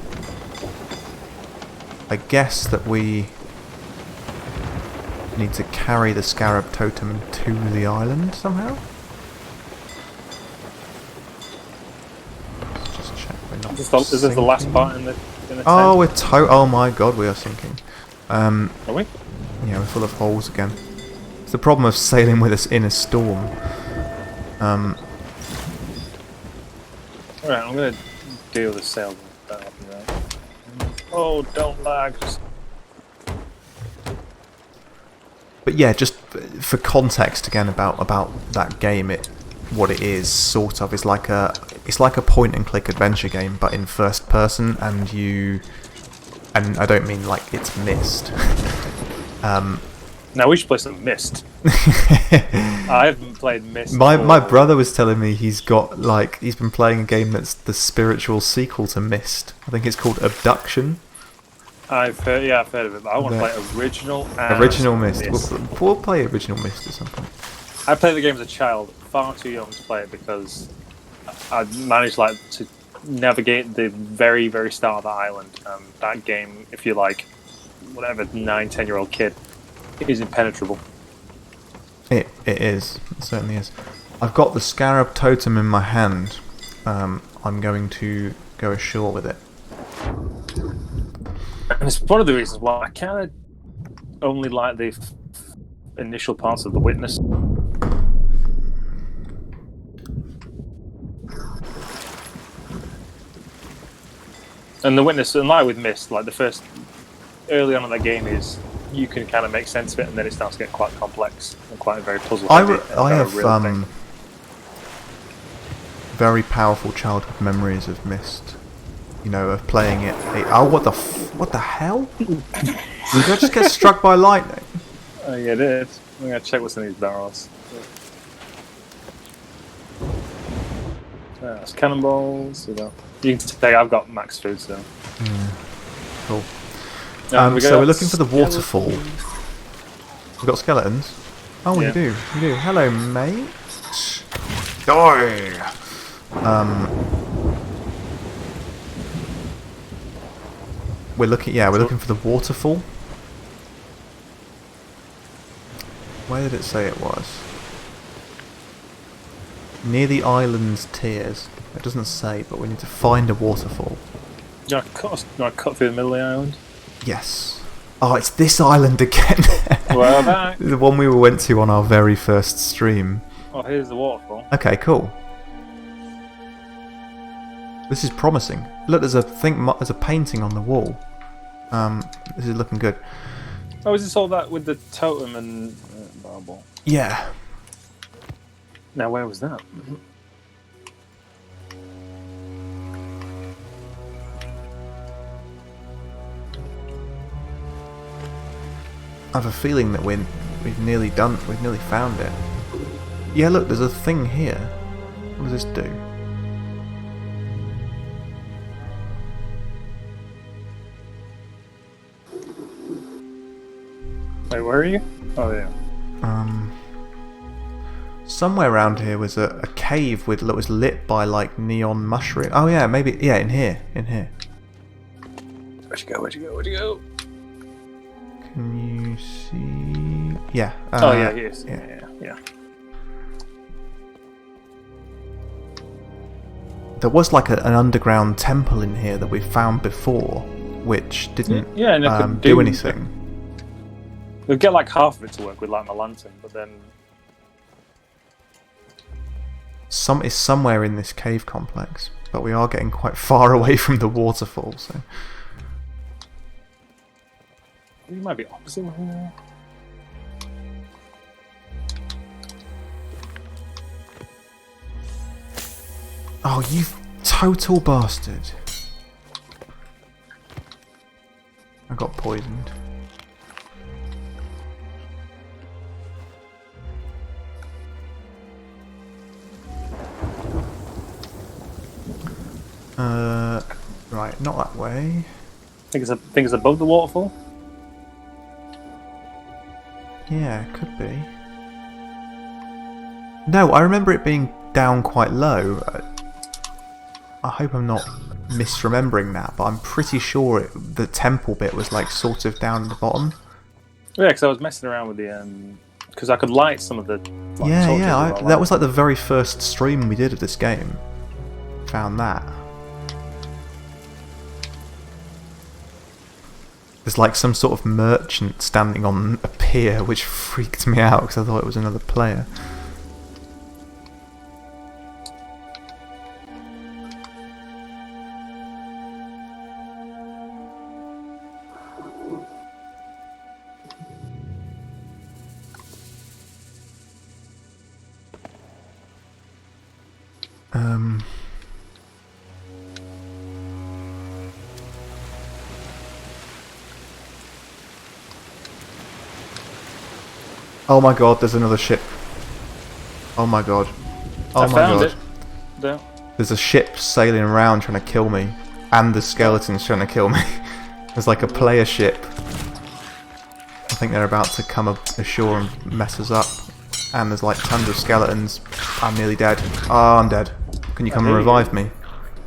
I guess that we need to carry the Scarab Totem to the island somehow? Let's just check we're not Is this the last part in the Oh, we're oh my god, we are sinking. Are we? Yeah, we're full of holes again. It's the problem of sailing with us in a storm. Alright, I'm gonna deal with the sail. Oh, don't lag. But yeah, just for context again about that game, what it is sort of is like it's like a point and click adventure game, but in first person, and I don't mean like it's Myst. Now we should play some Myst. I haven't played Myst. My brother was telling me he's been playing a game that's the spiritual sequel to Myst. I think it's called Abduction. I've heard of it, but I want to play original Myst. We'll play original Myst at some point. I played the game as a child, far too young to play it because I managed to navigate the very, very start of the island. That game, if you're like whatever 9-10-year-old kid, is impenetrable. It is. It certainly is. I've got the Scarab Totem in my hand. I'm going to go ashore with it. And it's one of the reasons why I kind of only like the initial parts of The Witness. And The Witness, and like with Myst, like the first early on in the game is you can kind of make sense of it, and then it starts to get quite complex and quite very puzzle. I have very powerful childhood memories of Myst. You know, of playing it. Oh, what the hell? Did I just get struck by lightning? Oh, yeah, it is. I'm gonna check what's in these barrels. It's cannonballs. You can take. I've got max food, so. Cool. So we're looking for the waterfall. We've got skeletons. Oh, Yeah. you do. Hello, mate. Die. We're looking for the waterfall. Where did it say it was? Near the island's tiers. It doesn't say, but we need to find a waterfall. Do you want to cut through the middle of the island? Yes. Oh, it's this island again. We're back. The one we went to on our very first stream. Oh, here's the waterfall. Okay, cool. This is promising. Look, there's a painting on the wall. This is looking good. Oh, is this all that with the totem and marble? Yeah. Now, where was that? I have a feeling that we've nearly found it. Yeah, look, there's a thing here. What does this do? Wait, where are you? Oh, yeah. Somewhere around here was a cave that was lit by like neon mushroom. Oh yeah, maybe in here. Where'd you go? Can you see? Yeah. Oh yeah, yes. Yeah. There was like an underground temple in here that we found before, which didn't and it could do anything. We'll get like half of it to work with like my lantern, but then It's somewhere in this cave complex, but we are getting quite far away from the waterfall, so you might be opposite here. Oh, you total bastard. I got poisoned. Right, not that way. Think it's above the waterfall? Yeah, it could be. No, I remember it being down quite low. I hope I'm not misremembering that, but I'm pretty sure the temple bit was like sort of down at the bottom. Yeah, because I was messing around with the because I could light some of the torches that was like the very first stream we did of this game. Found that. There's like some sort of merchant standing on a pier, which freaked me out because I thought it was another player. Oh my god, there's another ship. Oh my god. Oh I my found god. it. There. There's a ship sailing around trying to kill me. And the skeletons trying to kill me. There's like a player ship. I think they're about to come ashore and mess us up. And there's like tons of skeletons. I'm nearly dead. Oh, I'm dead. Can you come and revive me?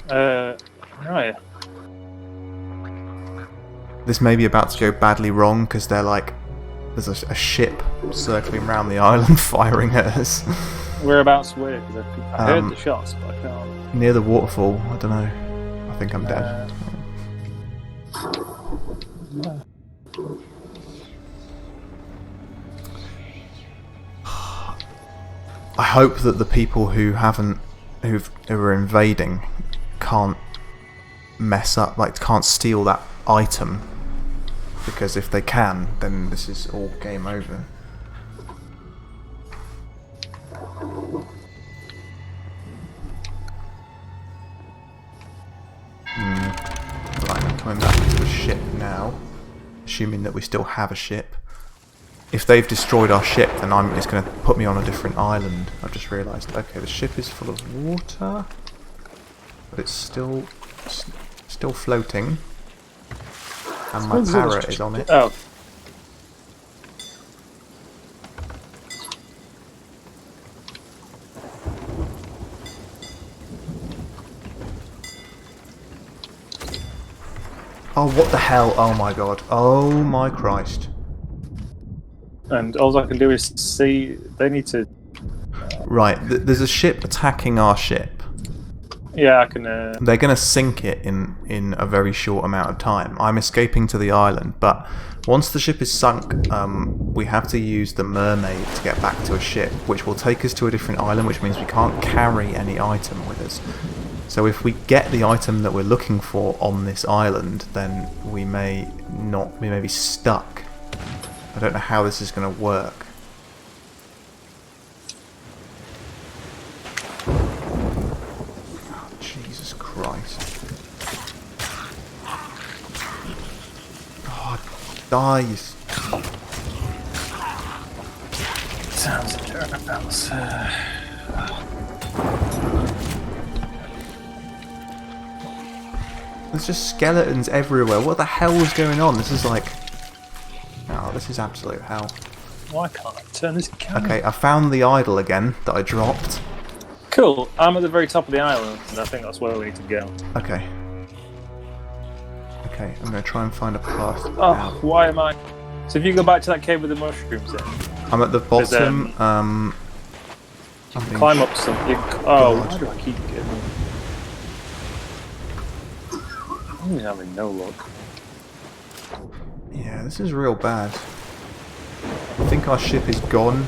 Right. This may be about to go badly wrong because they're like... There's a ship circling around the island firing at us. Whereabouts were? Because I heard the shots, but I can't. Near the waterfall. I don't know. I think I'm dead. I hope that the people who are invading can't mess up, like can't steal that item. Because if they can, then this is all game over. Right, I'm coming back to the ship now. Assuming that we still have a ship. If they've destroyed our ship, then it's going to put me on a different island. I've just realised. Okay, the ship is full of water. But it's still floating. And my parrot is on it. Oh. Oh, what the hell? Oh my god. Oh my Christ. And all I can do is see... They need to Right, there's a ship attacking our ship. Yeah, I can. They're going to sink it in a very short amount of time. I'm escaping to the island, but once the ship is sunk, we have to use the mermaid to get back to a ship, which will take us to a different island, which means we can't carry any item with us. So if we get the item that we're looking for on this island, then we may be stuck. I don't know how this is going to work. Oh, Jesus Christ. Oh, it dies. Sounds thereabouts. There's just skeletons everywhere. What the hell is going on? This is like... Oh, this is absolute hell. Why can't I turn this camera? Okay, I found the idol again that I dropped. Cool. I'm at the very top of the island, and I think that's where we need to go. Okay. Okay, I'm going to try and find a path Oh, out. why am I... So if you go back to that cave with the mushrooms in... I'm at the bottom. Climb up something. Oh, why do I keep getting... I'm having no luck. Yeah, this is real bad. I think our ship is gone.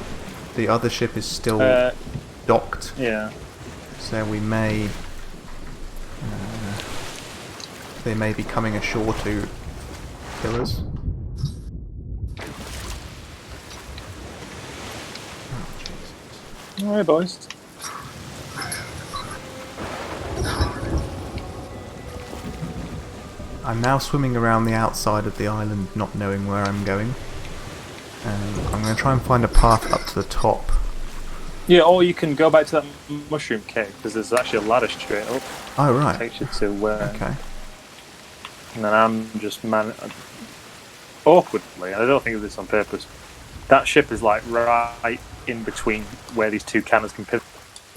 The other ship is still docked. Yeah. So we may... they may be coming ashore to kill us. Oh, Jesus. Alright, boys. I'm now swimming around the outside of the island, not knowing where I'm going. I'm going to try and find a path up to the top. Yeah, or you can go back to that mushroom cave, because there's actually a ladder straight up. Oh, right. Takes you to where... Okay. And then I'm just awkwardly, and I don't think of this on purpose, that ship is like right in between where these two cannons can pivot,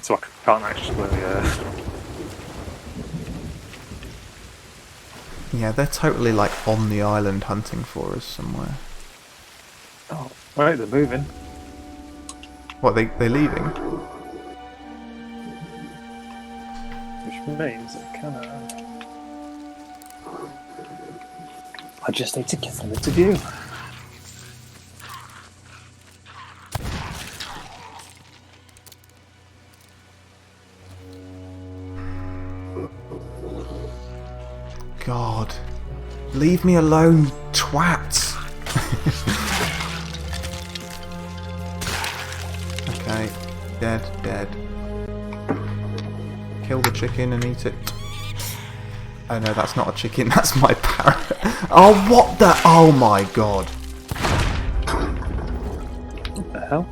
so I can't actually... Yeah, they're totally like on the island hunting for us somewhere. Oh, right, they're moving. What, they leaving? Which means I just need to get them into view. God. Leave me alone, you twats! Okay. Dead. Kill the chicken and eat it. Oh no, that's not a chicken, that's my parrot. Oh, what the... Oh my god. What the hell?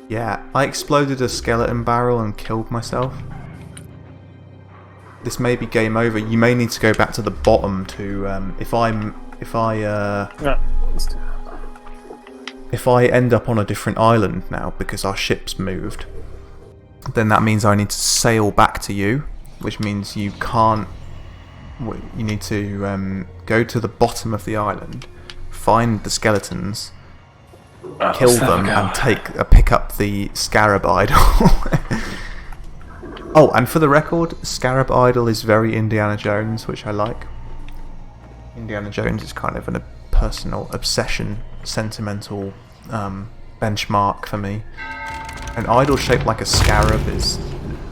Yeah, I exploded a skeleton barrel and killed myself. This may be game over. You may need to go back to the bottom to... If I end up on a different island now because our ship's moved, then that means I need to sail back to you, which means you can't... You need to go to the bottom of the island, find the skeletons, kill them, and pick up the scarab idol. Oh, and for the record, Scarab Idol is very Indiana Jones, which I like. Indiana Jones is kind of a personal obsession, sentimental benchmark for me. An idol shaped like a scarab is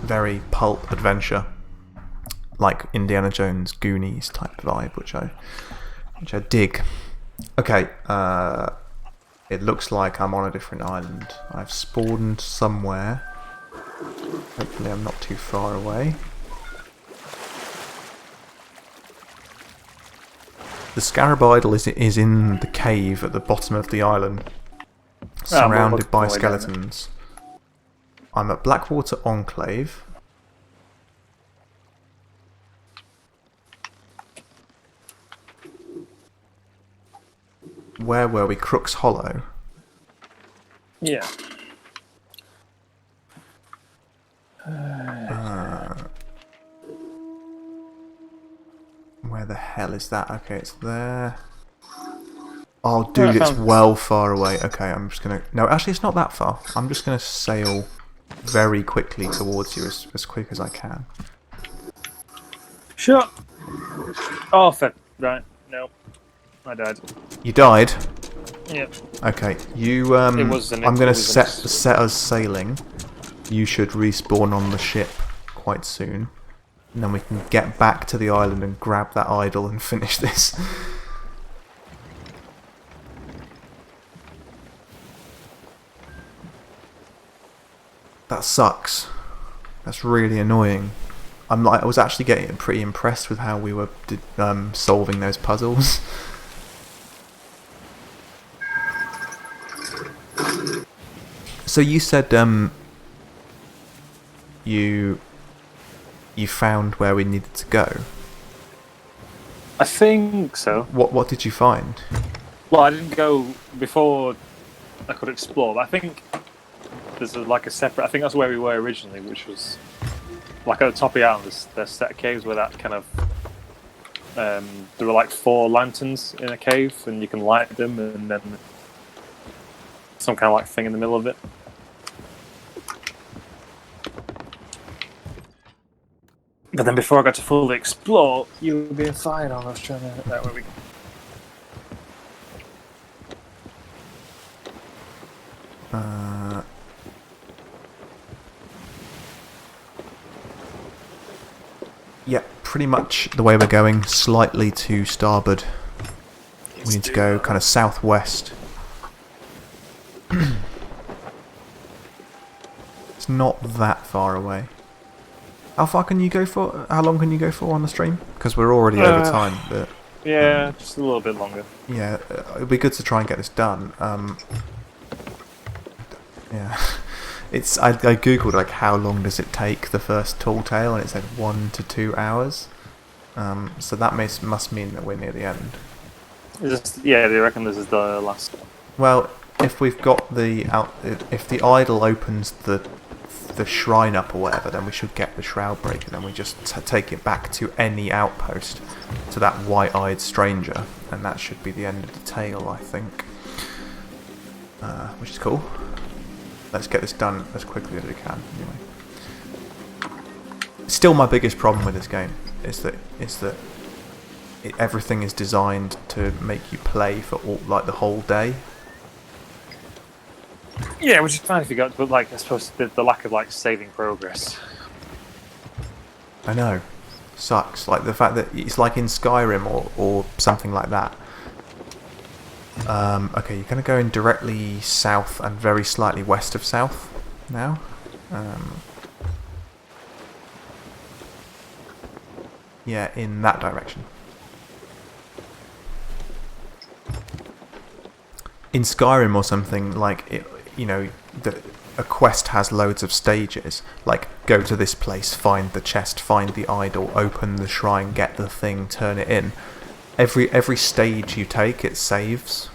very pulp adventure, like Indiana Jones Goonies type vibe, which I dig. Okay, it looks like I'm on a different island. I've spawned somewhere. Hopefully I'm not too far away. The Scarab Idol is in the cave at the bottom of the island, surrounded by skeletons. I'm at Blackwater Enclave. Where were we? Crook's Hollow? Yeah. Where the hell is that? Okay, it's there. Oh, dude, it's well far away. Okay, I'm just gonna... No, actually, it's not that far. I'm just gonna sail very quickly towards you as quick as I can. Sure. Oh, right. No. I died. You died? Yep. Okay, you... I'm gonna set us sailing. You should respawn on the ship quite soon. And then we can get back to the island and grab that idol and finish this. That sucks. That's really annoying. I was actually getting pretty impressed with how we were solving those puzzles. So you said you found where we needed to go. I think so. What did you find? Well, I didn't go before I could explore, but I think there's a separate... I think that's where we were originally, which was like at the top of the island. There's set of caves where that kind of... there were like 4 lanterns in a cave, and you can light them, and then some kind of like thing in the middle of it. But then before I got to fully explore, you were being fired on. I was trying to... That way we... Yeah, pretty much the way we're going, slightly to starboard. We need to go kind of southwest. It's not that far away. How far can you go for? How long can you go for on the stream? Because we're already over time. But yeah, just a little bit longer. Yeah, it'd be good to try and get this done. Yeah, I googled like how long does it take the first tall tale, and it said 1 to 2 hours. So that must mean that we're near the end. Yeah, they reckon this is the last. Well, if we've got if the idol opens the shrine up or whatever, then we should get the shroud breaker. Then we just take it back to any outpost, to that white-eyed stranger, and that should be the end of the tale, I think. Which is cool. Let's get this done as quickly as we can. Anyway, still my biggest problem with this game is that everything is designed to make you play for the whole day. Yeah, which is fine if you got, but I suppose the lack of saving progress. I know, sucks. Like the fact that it's like in Skyrim or something like that. Okay, you're going to go in directly south and very slightly west of south now. Yeah, in that direction. In Skyrim or something, a quest has loads of stages. Like, go to this place, find the chest, find the idol, open the shrine, get the thing, turn it in. Every stage you take, it saves.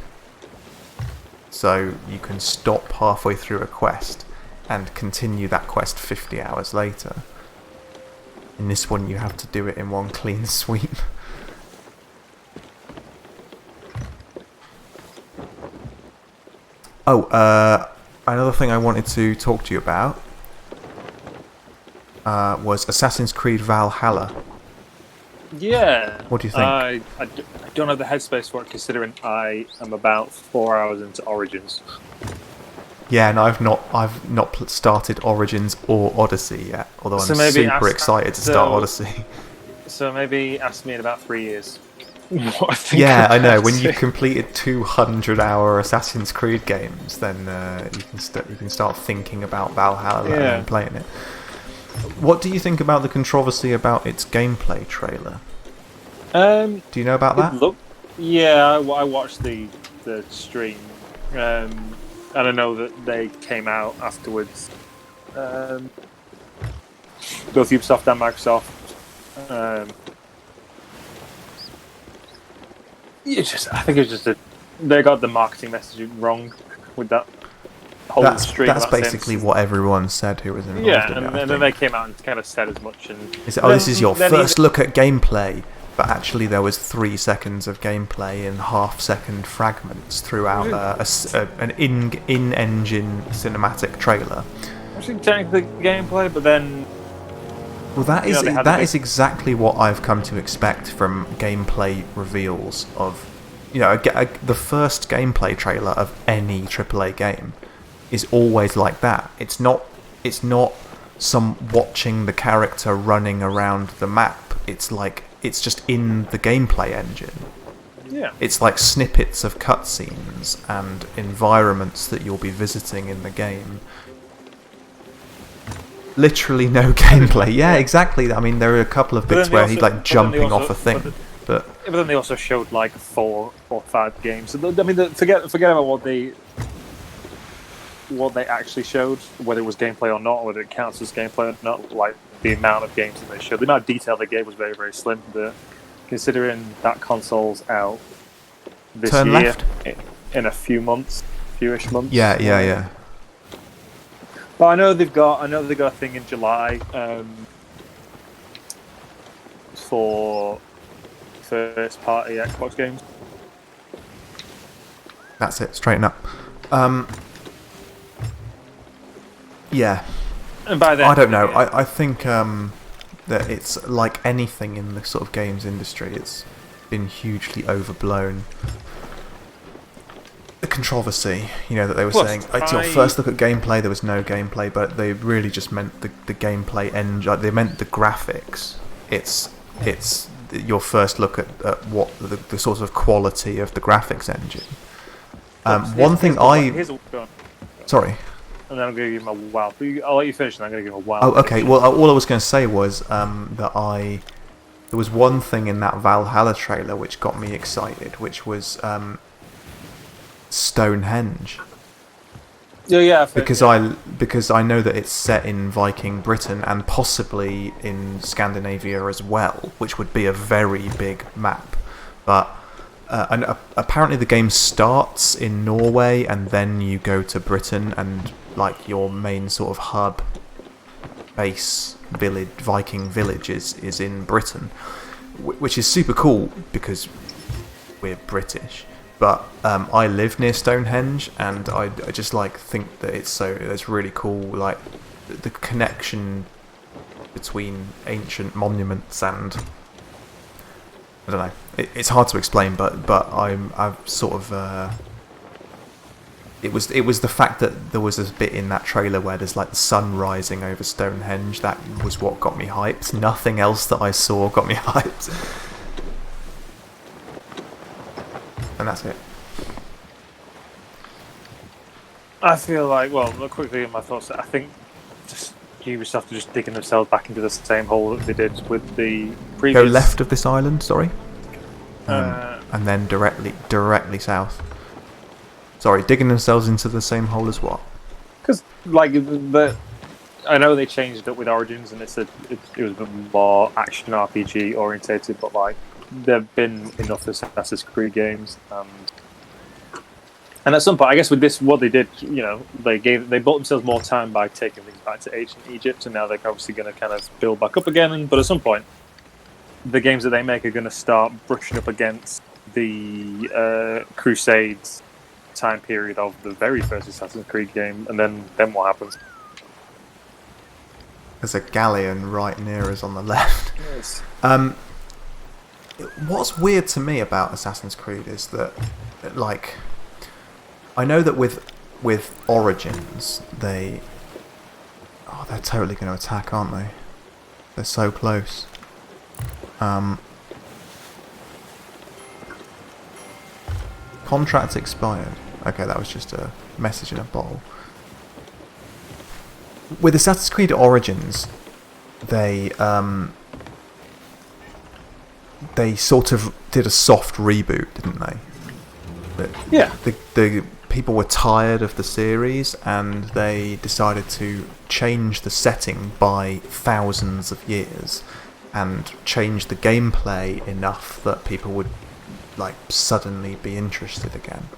So you can stop halfway through a quest and continue that quest 50 hours later. In this one, you have to do it in one clean sweep. Oh, another thing I wanted to talk to you about was Assassin's Creed Valhalla. Yeah. What do you think? I don't have the headspace for it, considering I am about 4 hours into Origins. Yeah, and I've not started Origins or Odyssey yet, although I'm super excited to start Odyssey. So maybe ask me in about 3 years. Yeah, I know. When you've completed 200-hour Assassin's Creed games, then you can start thinking about Valhalla and playing it. What do you think about the controversy about its gameplay trailer? Do you know about that? I watched the stream, and I know that they came out afterwards. Both Ubisoft and Microsoft. I think it's just they got the marketing message wrong with that whole stream. That's basically what everyone said who was involved in it. And then they came out and kind of said as much. And this is your first look at gameplay. but actually there was 3 seconds of gameplay in half-second fragments throughout an in-engine cinematic trailer. Actually, technically gameplay, but then. Well, that is exactly what I've come to expect from gameplay reveals of, the first gameplay trailer of any AAA game is always like that. It's not some watching the character running around the map. It's just in the gameplay engine. Yeah. It's like snippets of cutscenes and environments that you'll be visiting in the game. Literally no gameplay. Yeah, exactly. I mean, there are a couple of bits where he's like jumping off a thing, but then they also showed like 4 or 5 games. I mean, forget about what they actually showed, whether it was gameplay or not, or whether it counts as gameplay or not. Like the amount of games that they showed, the amount of detail they gave was very, very slim. But considering that console's out this Turn year, left. In a fewish months. Yeah. But I know they've got a thing in July for first-party Xbox games. That's it. Straighten up. Yeah. And by then, I don't know. I think that it's like anything in the sort of games industry. It's been hugely overblown. The controversy, that they were saying. First look at gameplay, there was no gameplay, but they really just meant the gameplay engine. They meant the graphics. It's your first look at what the sort of quality of the graphics engine. Sorry. And then I'm going to give him a wow. I'll let you finish, and I'm going to give him a wow. Oh, okay. Well, all I was going to say was that there was one thing in that Valhalla trailer which got me excited, which was Stonehenge. Yeah. Because I know that it's set in Viking Britain and possibly in Scandinavia as well, which would be a very big map. But and apparently the game starts in Norway and then you go to Britain, and like your main sort of hub base village, Viking village, is in Britain, which is super cool because we're British. But I live near Stonehenge, and I just think that it's really cool, like the connection between ancient monuments and I don't know. It's hard to explain, but I've sort of it was the fact that there was a bit in that trailer where there's like the sun rising over Stonehenge. That was what got me hyped. Nothing else that I saw got me hyped. And that's it. I feel like, quickly in my thoughts, I think just Ubisoft are just digging themselves back into the same hole that they did with the previous. Go left of this island, sorry, and then directly south. Sorry, digging themselves into the same hole as what? Because I know they changed it up with Origins, and it was a bit more action RPG orientated, but like there've been enough Assassin's Creed games, and at some point, I guess with this, what they did, they bought themselves more time by taking things back to ancient Egypt, and now they're obviously going to kind of build back up again. But at some point, the games that they make are going to start brushing up against the Crusades time period of the very first Assassin's Creed game, and then what happens? There's a galleon right near us on the left. Yes. What's weird to me about Assassin's Creed is that, like, I know that with Origins, they're totally going to attack, aren't they? They're so close. Contract expired. Okay, that was just a message in a bottle. With Assassin's Creed Origins, they sort of did a soft reboot, didn't they? Yeah. The people were tired of the series, and they decided to change the setting by thousands of years and change the gameplay enough that people would like suddenly be interested again.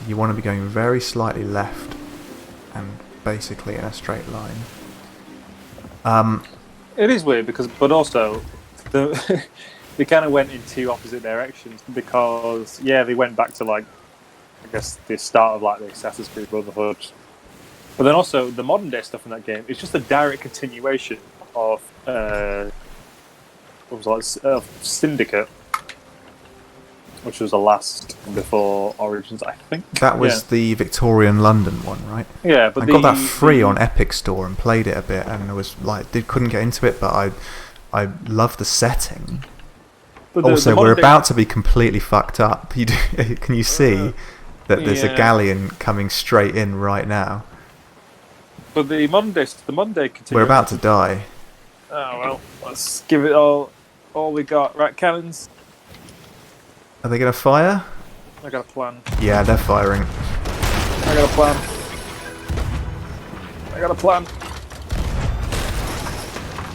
You want to be going very slightly left and basically in a straight line. It is weird but also they kind of went in two opposite directions because they went back to like I guess the start of like the Assassin's Creed Brotherhood, but then also the modern day stuff in that game is just a direct continuation of Syndicate, which was the last before Origins, I think. That was the Victorian London one, right? Yeah, but I got that free on Epic Store and played it a bit, and I was like, couldn't get into it, but I love the setting. But also, we're about to be completely fucked up. Can you see that there's a galleon coming straight in right now? But the modern day continuation. We're about to die. Oh well, let's give it all we got. Right, cannons. Are they going to fire? I got a plan. Yeah, they're firing. I got a plan. I got a plan.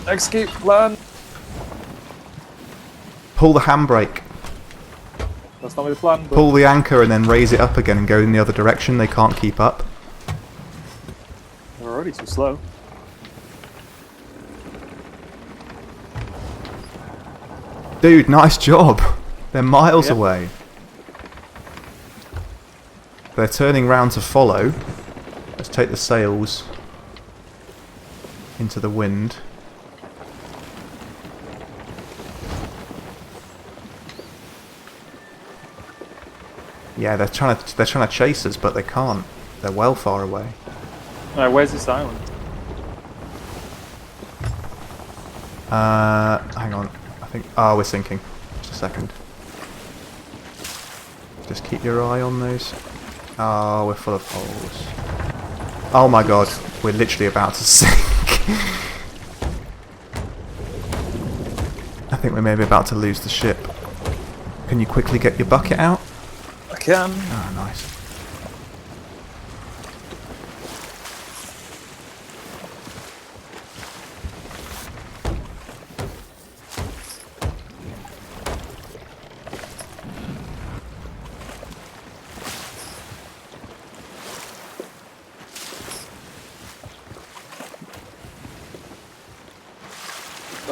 Execute plan. Pull the handbrake. That's not my plan. But... Pull the anchor and then raise it up again and go in the other direction. They can't keep up. They're already too slow. Dude, nice job. They're miles away. They're turning round to follow. Let's take the sails into the wind. Yeah, they're trying to chase us, but they can't. They're well far away. Alright, where's this island? Hang on. I think. Oh, we're sinking. Just a second. Just keep your eye on those. Oh, we're full of holes. Oh my god, we're literally about to sink. I think we're maybe about to lose the ship. Can you quickly get your bucket out? I can. Oh, nice.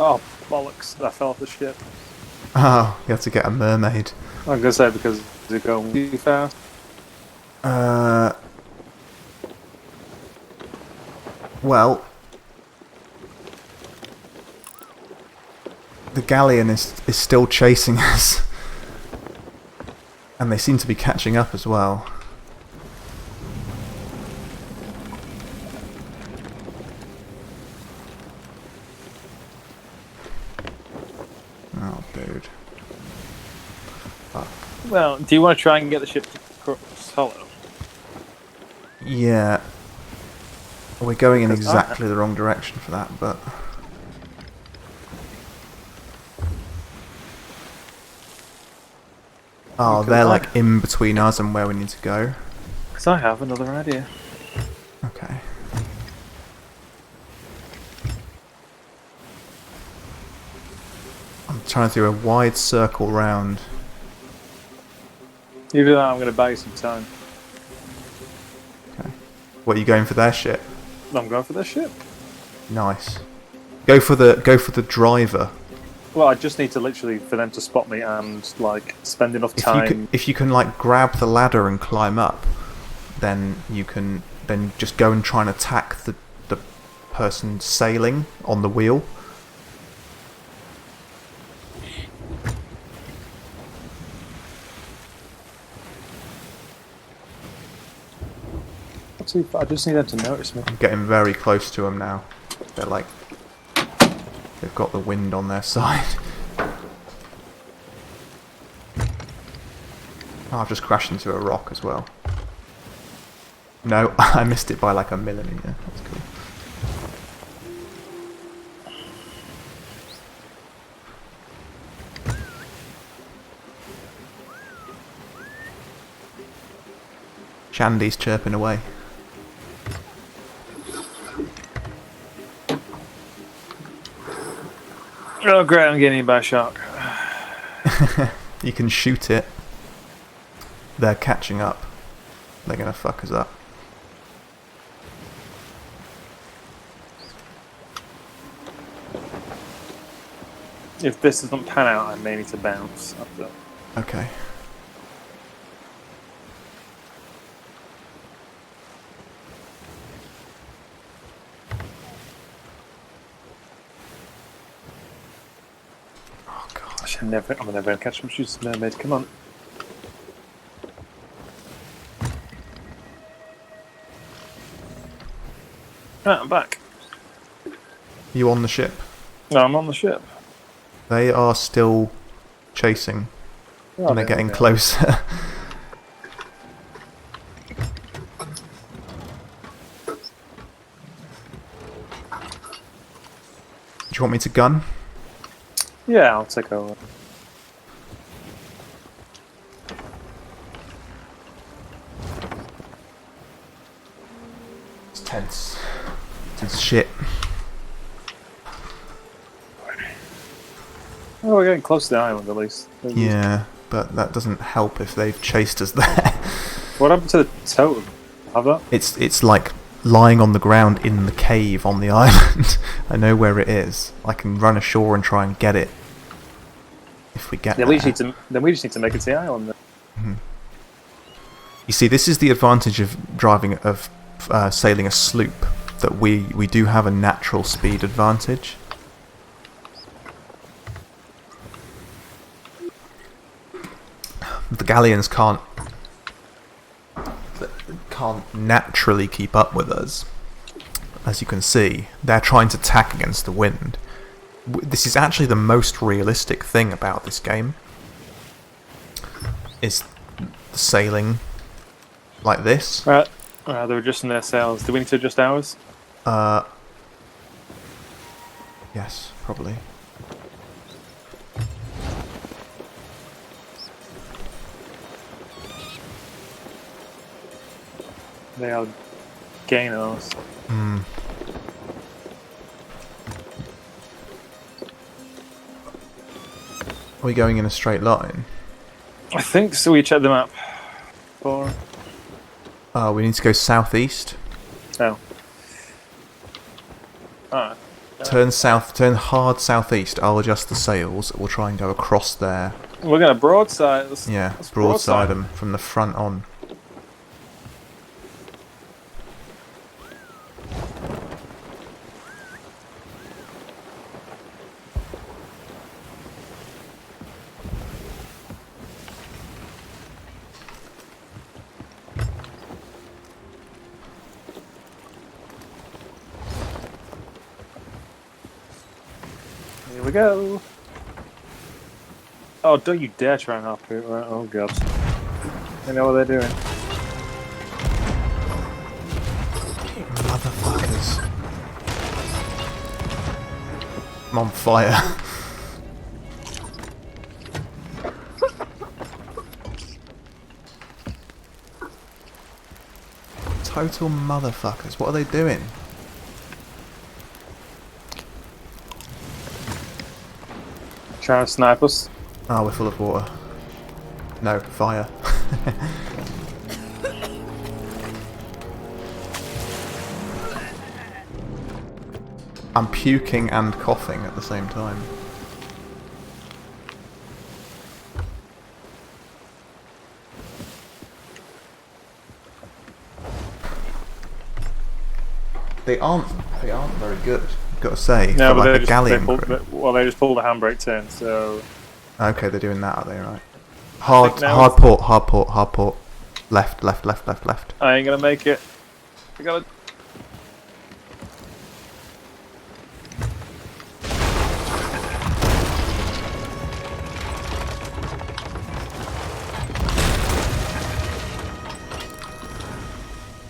Oh, bollocks. I fell off the ship. Oh, you have to get a mermaid. I'm going to say because they're going too fast. Well, the galleon is still chasing us. And they seem to be catching up as well. Oh, dude. Fuck. Well, do you want to try and get the ship to cross Hollow? Yeah. We're going in exactly the wrong direction for that, but... Oh, they're like in between us and where we need to go. Because I have another idea. Okay. I'm trying to do a wide circle round. You do that, I'm going to buy you some time. Okay. What, are you going for their ship? I'm going for their ship. Nice. Go for the driver. Well, I just need to literally for them to spot me and like spend enough time. If you can like grab the ladder and climb up, then you can just go and try and attack the person sailing on the wheel. I just need them to notice me. I'm getting very close to them now. They're like... They've got the wind on their side. Oh, I've just crashed into a rock as well. No, I missed it by like a millimetre. That's cool. Shandy's chirping away. Oh great, I'm getting hit by a shark. You can shoot it. They're catching up. They're gonna fuck us up. If this doesn't pan out, I may need to bounce after. Okay. Oh gosh. I'm never gonna catch them. She's mermaid. Come on. Right, I'm back. You on the ship? No, I'm on the ship. They are still chasing. Oh, And they're getting closer. Do you want me to gun? Yeah, I'll take over. It's tense. Tense shit. Oh, we're getting close to the island at least. Yeah, but that doesn't help if they've chased us there. What happened to the totem? Have that? It's like lying on the ground in the cave on the island. I know where it is. I can run ashore and try and get it. If we get Yeah, there. then we just need to make it to the island. Then. Mm-hmm. You see, this is the advantage of sailing a sloop. That we do have a natural speed advantage. The galleons can't naturally keep up with us. As you can see, they're trying to tack against the wind. This is actually the most realistic thing about this game. Is sailing like this. Right, they're adjusting their sails. Do we need to adjust ours? Yes, probably. They are gaining on us. Mm. Are we going in a straight line? I think so. We check the map. For We need to go southeast. oh. Alright. Turn south. Turn hard southeast. I'll adjust the sails. We'll try and go across there. We're gonna broadside. Yeah, let's broadside them from the front on. Here we go. Oh, don't you dare try and hop it. Right. Oh god. I know what they're doing. Motherfuckers. I'm on fire. Total motherfuckers. What are they doing? Trying to snipe us. Oh, we're full of water. No, fire. I'm puking and coughing at the same time. They aren't very good, I've got to say. No, for but like they a galleon crew. they just pulled a handbrake turn. So Okay, they're doing that, are they? Right. think now Hard port. Left. I ain't gonna make it. I gotta.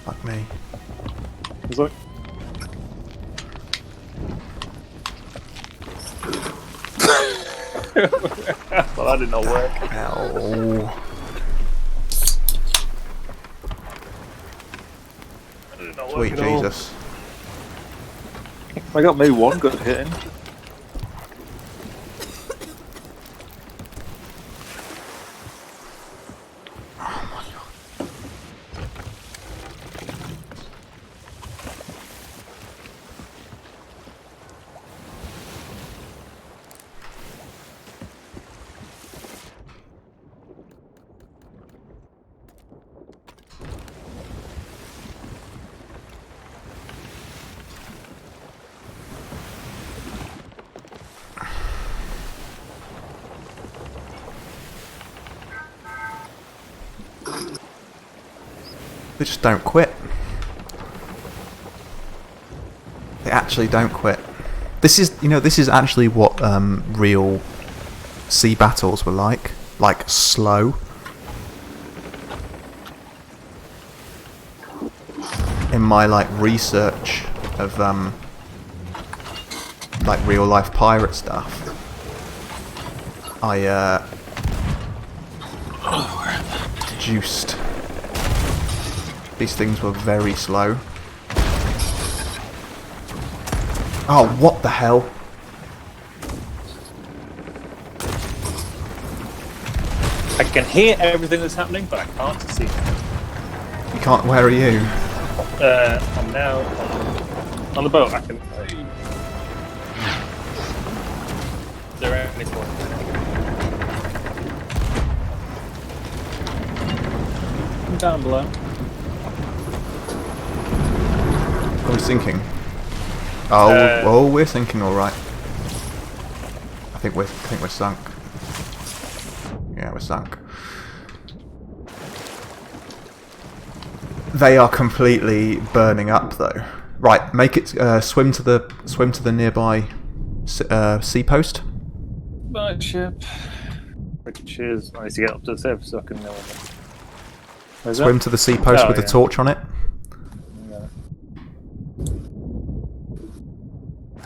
Fuck me. Look. Well, that did not work. Hell. That did not work Sweet at all. Jesus. I got maybe one good hit in. They just don't quit. They actually don't quit. This is actually what real sea battles were like slow. In my research of real life pirate stuff, I deduced these things were very slow. Oh, what the hell? I can hear everything that's happening, but I can't see it. You can't. Where are you? I'm now on the boat. I can. Is there any point? I'm down below. Are we sinking? Oh, we're sinking, all right. I think we're sunk. Yeah, we're sunk. They are completely burning up, though. Right, make it swim to the nearby sea post. My ship. Cheers. I need to get up to the surface so I can know. Swim to the sea post with a torch on it. Yeah.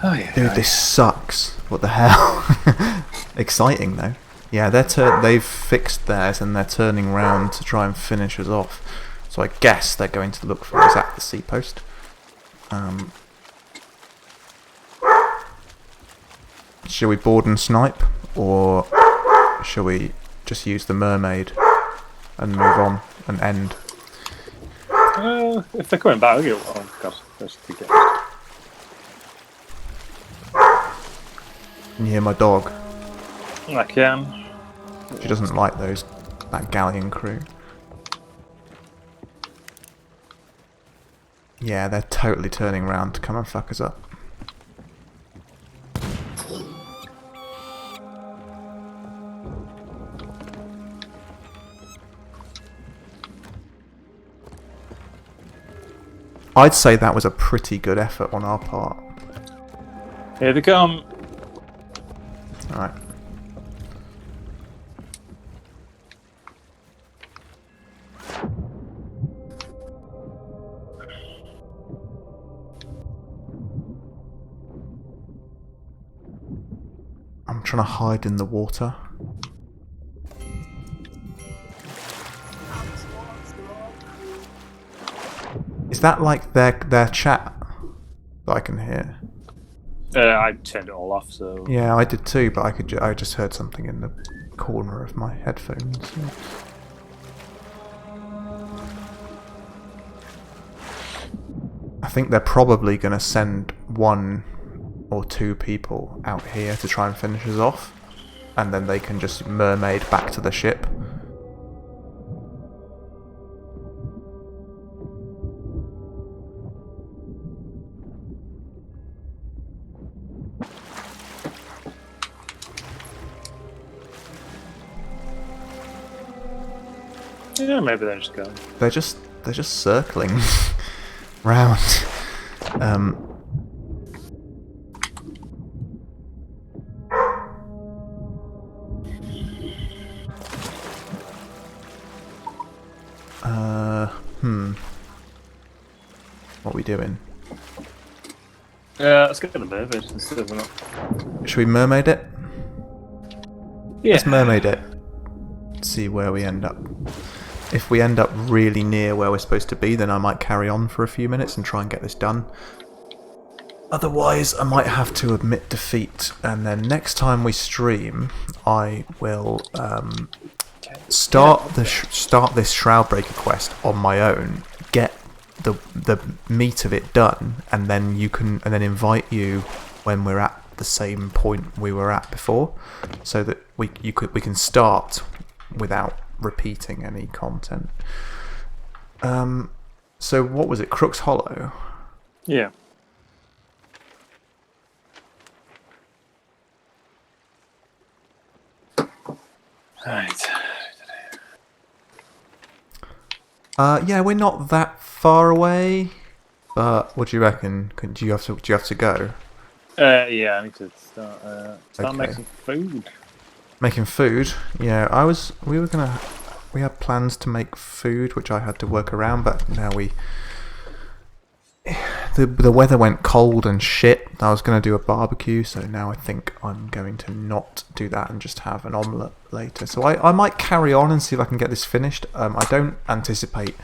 Oh yeah. Dude, this sucks. What the hell? Exciting though. Yeah, they've fixed theirs and they're turning round to try and finish us off. So I guess they're going to look for us at the sea post. Shall we board and snipe, or shall we just use the mermaid and move on and end? If they're coming back, I'll get. Oh god, there's the gate. Can you hear my dog? I can. She doesn't like that galleon crew. Yeah, they're totally turning around to come and fuck us up. I'd say that was a pretty good effort on our part. Here they come. Alright. I'm trying to hide in the water. Is that like their chat that I can hear? I turned it all off, so... Yeah, I did too, but I just heard something in the corner of my headphones. Yeah. I think they're probably going to send 1 or 2 people out here to try and finish us off, and then they can just mermaid back to the ship. Yeah, maybe they're just going. They're just circling round. What are we doing? Let's get the mermaid instead of not. Should we mermaid it? Yeah. Let's mermaid it. See where we end up. If we end up really near where we're supposed to be, then I might carry on for a few minutes and try and get this done. Otherwise, I might have to admit defeat, and then next time we stream, I will start this Shroudbreaker quest on my own, get the meat of it done, and then invite you when we're at the same point we were at before, so that we can start without repeating any content. So what was it? Crook's Hollow? Yeah. Right. Yeah, we're not that far away. But what do you reckon? Do you have to go? Yeah, I need to start Okay. making food. Making food? Yeah, we had plans to make food, which I had to work around, but now the weather went cold and shit. I was going to do a barbecue, so now I think I'm going to not do that and just have an omelette later. So I might carry on and see if I can get this finished. I don't anticipate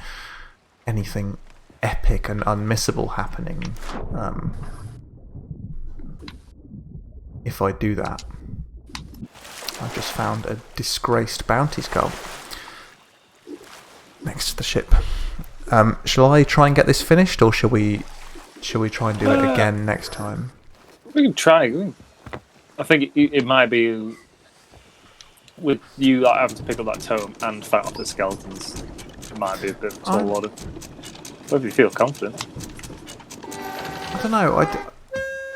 anything epic and unmissable happening if I do that. I've just found a disgraced bounty skull next to the ship. Shall I try and get this finished, or shall we try and do it again next time? We can try. I think it might be with you like, having to pick up that totem and fight off the skeletons. It might be a bit of a tall order. But if you feel confident. I don't know.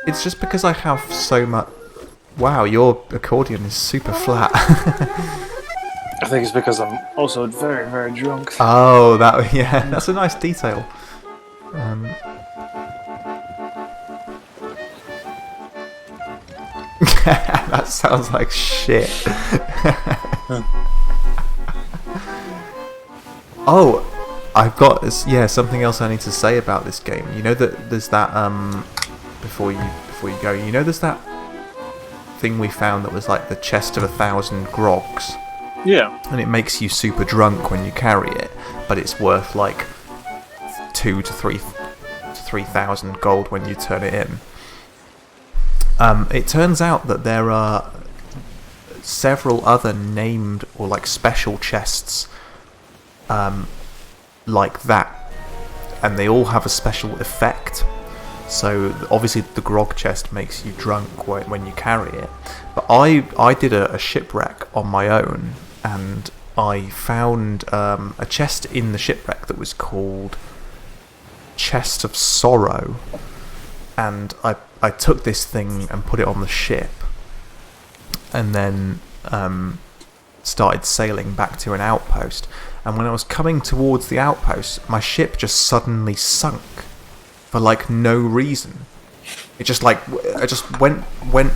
It's just because I have so much. Wow, your accordion is super flat. I think it's because I'm also very, very drunk. Oh, that's a nice detail. That sounds like shit. Oh, I've got something else I need to say about this game. You know that there's that before you go. You know there's that thing we found that was like the chest of 1,000 grogs. Yeah. And it makes you super drunk when you carry it, but it's worth like 2,000 to 3,000 gold when you turn it in. It turns out that there are several other named or like special chests like that, and they all have a special effect. So obviously the grog chest makes you drunk when you carry it, but I did a shipwreck on my own, and I found a chest in the shipwreck that was called Chest of Sorrow, and I took this thing and put it on the ship, and then started sailing back to an outpost. And when I was coming towards the outpost, my ship just suddenly sunk for like no reason. It just like I just went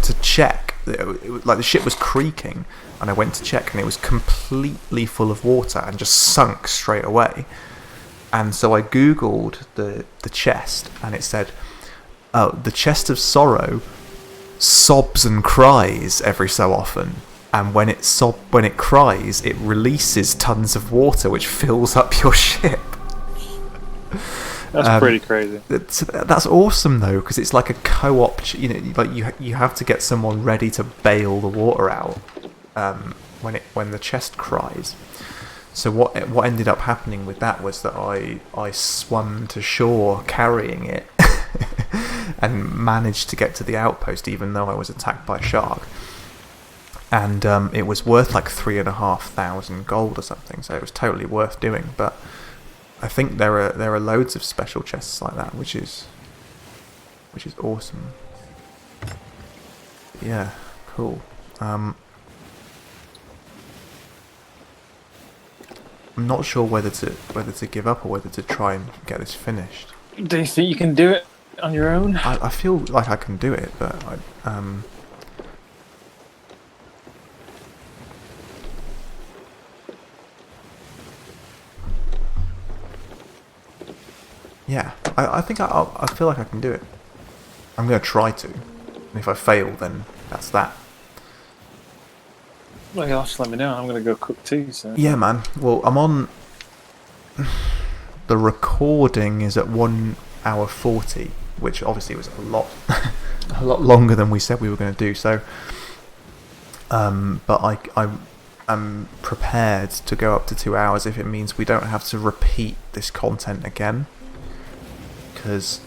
to check. Like the ship was creaking, and I went to check, and it was completely full of water and just sunk straight away. And so I googled the chest, and it said, "Oh, the Chest of Sorrow sobs and cries every so often, and when it cries, it releases tons of water which fills up your ship." That's pretty crazy. That's awesome though, because it's like a co-op. Like you have to get someone ready to bail the water out when the chest cries. So what ended up happening with that was that I swam to shore carrying it and managed to get to the outpost even though I was attacked by a shark. And it was worth like 3,500 gold or something, so it was totally worth doing. But I think there are loads of special chests like that, which is awesome. Yeah, cool. I'm not sure whether to give up or whether to try and get this finished. Do you think you can do it on your own? I feel like I can do it, but yeah, I think I feel like I can do it. I'm going to try to. And if I fail, then that's that. Well, you'll just let me know. I'm going to go cook tea. So. Yeah, man. Well, I'm on... The recording is at 1 hour 40, which obviously was a lot longer than we said we were going to do. So, but I'm prepared to go up to 2 hours if it means we don't have to repeat this content again. Because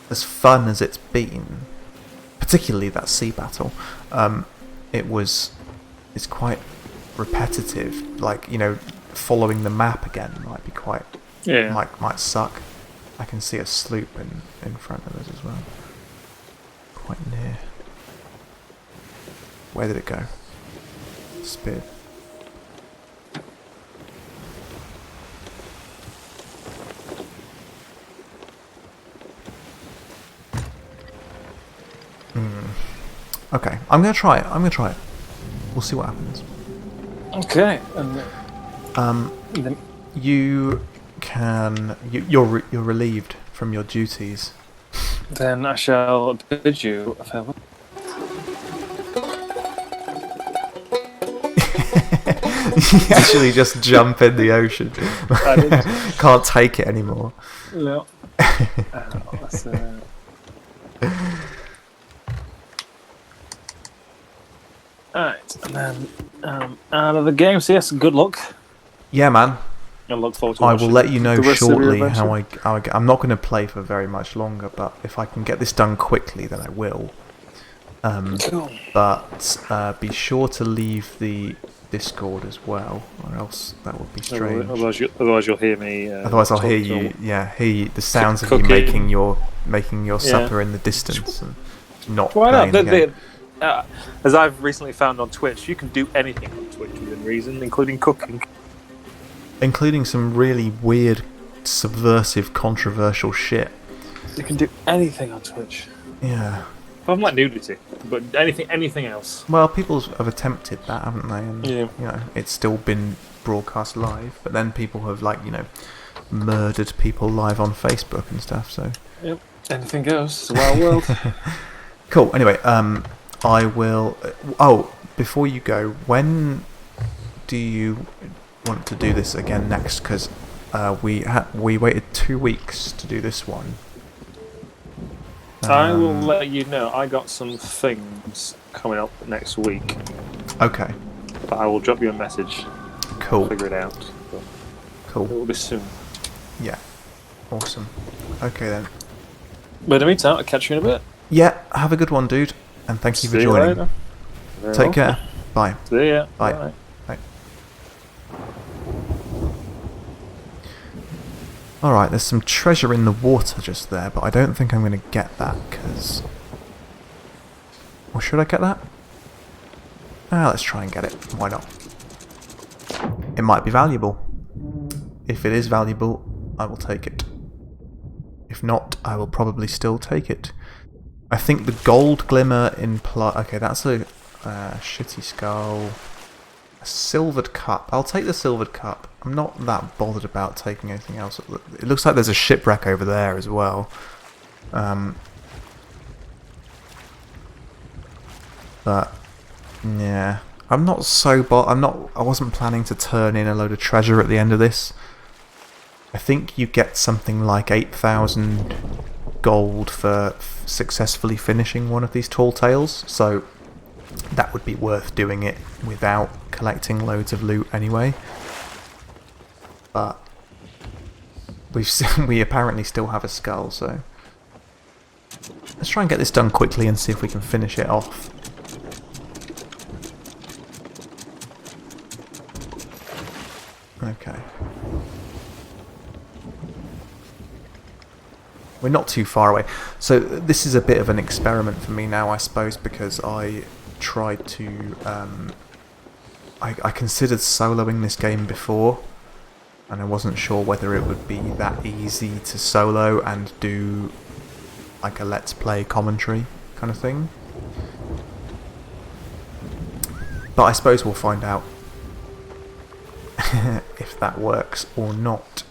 as fun as it's been, particularly that sea battle, it's quite repetitive. Like, following the map again might be quite might suck. I can see a sloop in front of us as well, quite near. Where did it go? Speared. Okay, I'm gonna try it. We'll see what happens. Okay. And then You can. You're relieved from your duties. then I shall bid you a farewell. You actually just jump in the ocean. I did. Can't take it anymore. No. That's, Alright, and then out of the game. So yes, good luck. Yeah, man. I look forward to I watching will let you know the rest of your shortly adventure. how I get. I'm not going to play for very much longer, but if I can get this done quickly, then I will. Cool. But be sure to leave the Discord as well, or else that would be strange. Otherwise you'll hear me. Otherwise, I'll talk hear to you. Yeah, hear you, the sounds of you cooking. making your supper in the distance and not Why playing not? the game. As I've recently found on Twitch, you can do anything on Twitch within reason, including cooking. Including some really weird, subversive, controversial shit. You can do anything on Twitch. Yeah. Apart from like nudity, but anything else. Well, people have attempted that, haven't they? And Yeah. you know, it's still been broadcast live. But then people have murdered people live on Facebook and stuff. So. Yep. Anything goes. It's a wild world. Cool. Anyway, I will. Oh, before you go, when do you want to do this again next? Because we waited 2 weeks to do this one. I will let you know. I got some things coming up next week. Okay. But I will drop you a message. Cool. Figure it out. But Cool. it will be soon. Yeah. Awesome. Okay then. But in the meantime, I'll catch you in a bit. Yeah. Have a good one, dude. And thank you for See you joining. later. Very Take welcome. care. Bye. See ya. Bye. Bye. Bye. Alright, there's some treasure in the water just there, but I don't think I'm going to get that, because... Or should I get that? Let's try and get it. Why not? It might be valuable. If it is valuable, I will take it. If not, I will probably still take it. I think the gold glimmer in okay, that's a shitty skull. A silvered cup. I'll take the silvered cup. I'm not that bothered about taking anything else. It looks like there's a shipwreck over there as well. But yeah, I'm not so I wasn't planning to turn in a load of treasure at the end of this. I think you get something like 8,000 gold for successfully finishing one of these tall tales, so that would be worth doing it without collecting loads of loot anyway. But we apparently still have a skull, so let's try and get this done quickly and see if we can finish it off. Okay. We're not too far away. So this is a bit of an experiment for me now, I suppose, because I tried to... I considered soloing this game before, and I wasn't sure whether it would be that easy to solo and do like a let's play commentary kind of thing. But I suppose we'll find out if that works or not.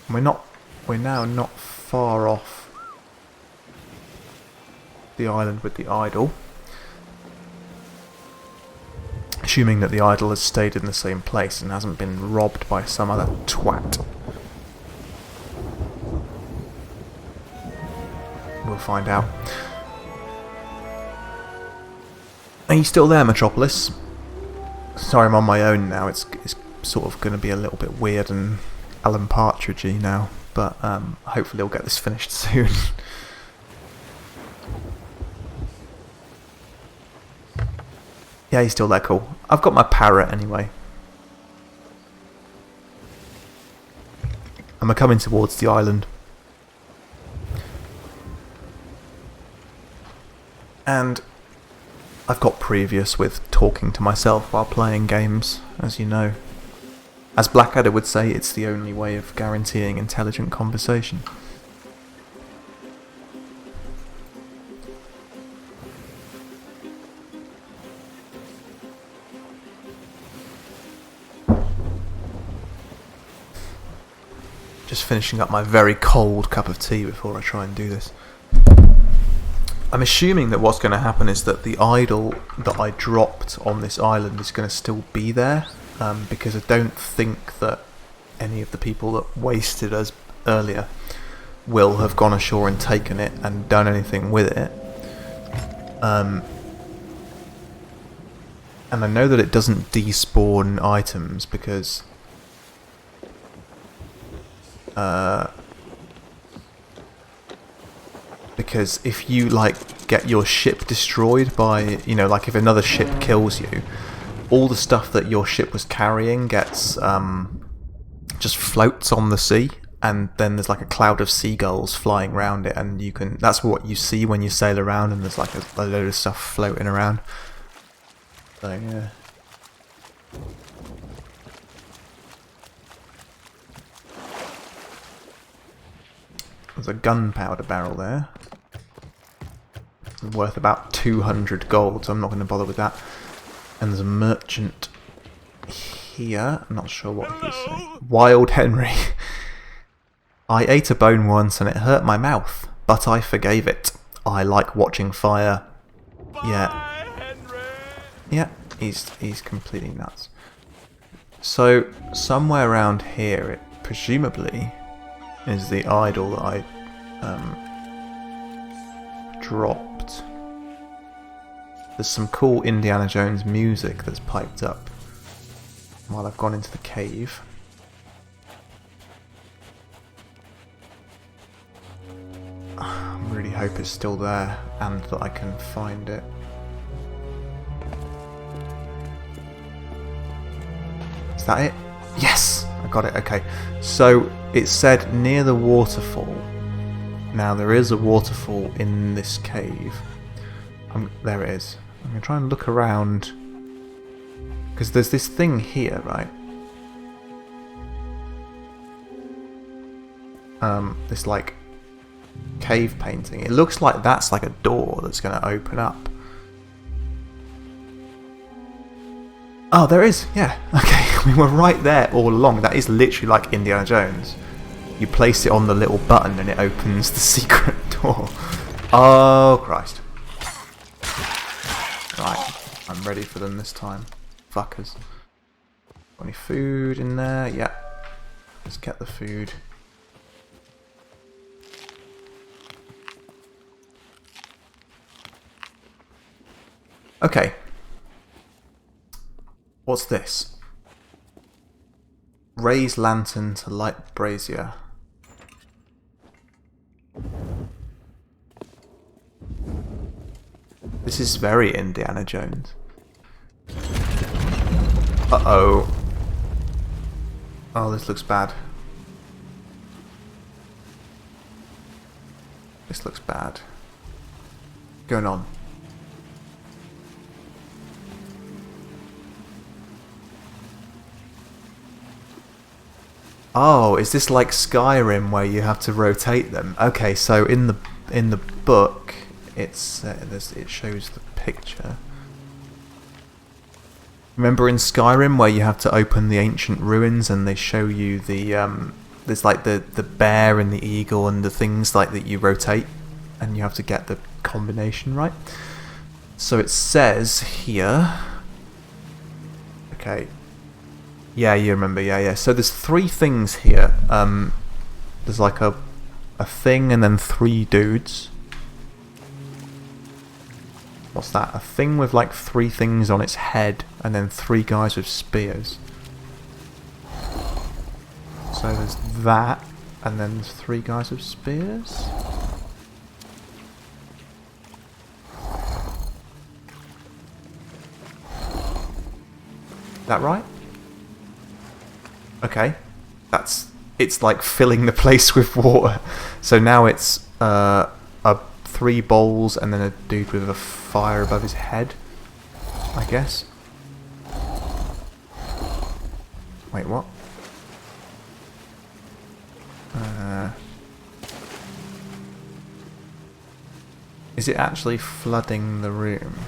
We're now not far off the island with the idol. Assuming that the idol has stayed in the same place and hasn't been robbed by some other twat. We'll find out. Are you still there, Metropolis? Sorry, I'm on my own now. It's sort of going to be a little bit weird and Alan Partridgey now, but hopefully I'll get this finished soon. Yeah, he's still there, cool. I've got my parrot anyway. And we're coming towards the island. And I've got previous with talking to myself while playing games, as you know. As Blackadder would say, it's the only way of guaranteeing intelligent conversation. Just finishing up my very cold cup of tea before I try and do this. I'm assuming that what's going to happen is that the idol that I dropped on this island is going to still be there, because I don't think that any of the people that wasted us earlier will have gone ashore and taken it and done anything with it. And I know that it doesn't despawn items because if you like get your ship destroyed by, you know, like if another ship kills you, all the stuff that your ship was carrying gets just floats on the sea, and then there's like a cloud of seagulls flying around it, and you can, that's what you see when you sail around, and there's like a load of stuff floating around. So yeah. There's a gunpowder barrel there. It's worth about 200 gold, so I'm not going to bother with that. And there's a merchant here. I'm not sure what he's saying. Wild Henry. I ate a bone once and it hurt my mouth, but I forgave it. I like watching fire. Yeah. Yeah, he's completely nuts. So, somewhere around here, it presumably is the idol that I dropped. There's some cool Indiana Jones music that's piped up while I've gone into the cave. I really hope it's still there and that I can find it. Is that it? Yes! I got it, okay. So, it said near the waterfall. Now, there is a waterfall in this cave. There it is. I'm going to try and look around. Because there's this thing here, right? This, like, cave painting. It looks like that's like a door that's going to open up. Oh, there is. Yeah. Okay. We were right there all along. That is literally like Indiana Jones. You place it on the little button and it opens the secret door. Oh, Christ. Right. I'm ready for them this time. Fuckers. Got any food in there? Yeah. Let's get the food. Okay. What's this? Raise lantern to light brazier. This is very Indiana Jones. Uh-oh. Oh, this looks bad. This looks bad. What's going on? Oh, is this like Skyrim where you have to rotate them? Okay, so in the book, it shows the picture. Remember in Skyrim where you have to open the ancient ruins and they show you the there's like the bear and the eagle and the things like that you rotate, and you have to get the combination right. So it says here. Okay. Yeah, you remember, yeah. So there's 3 things here. There's like a thing and then 3 dudes. What's that? A thing with like 3 things on its head and then 3 guys with spears. So there's that and then there's 3 guys with spears. Is that right? Okay, it's like filling the place with water. So now it's 3 bowls and then a dude with a fire above his head, I guess. Wait, what? Is it actually flooding the room?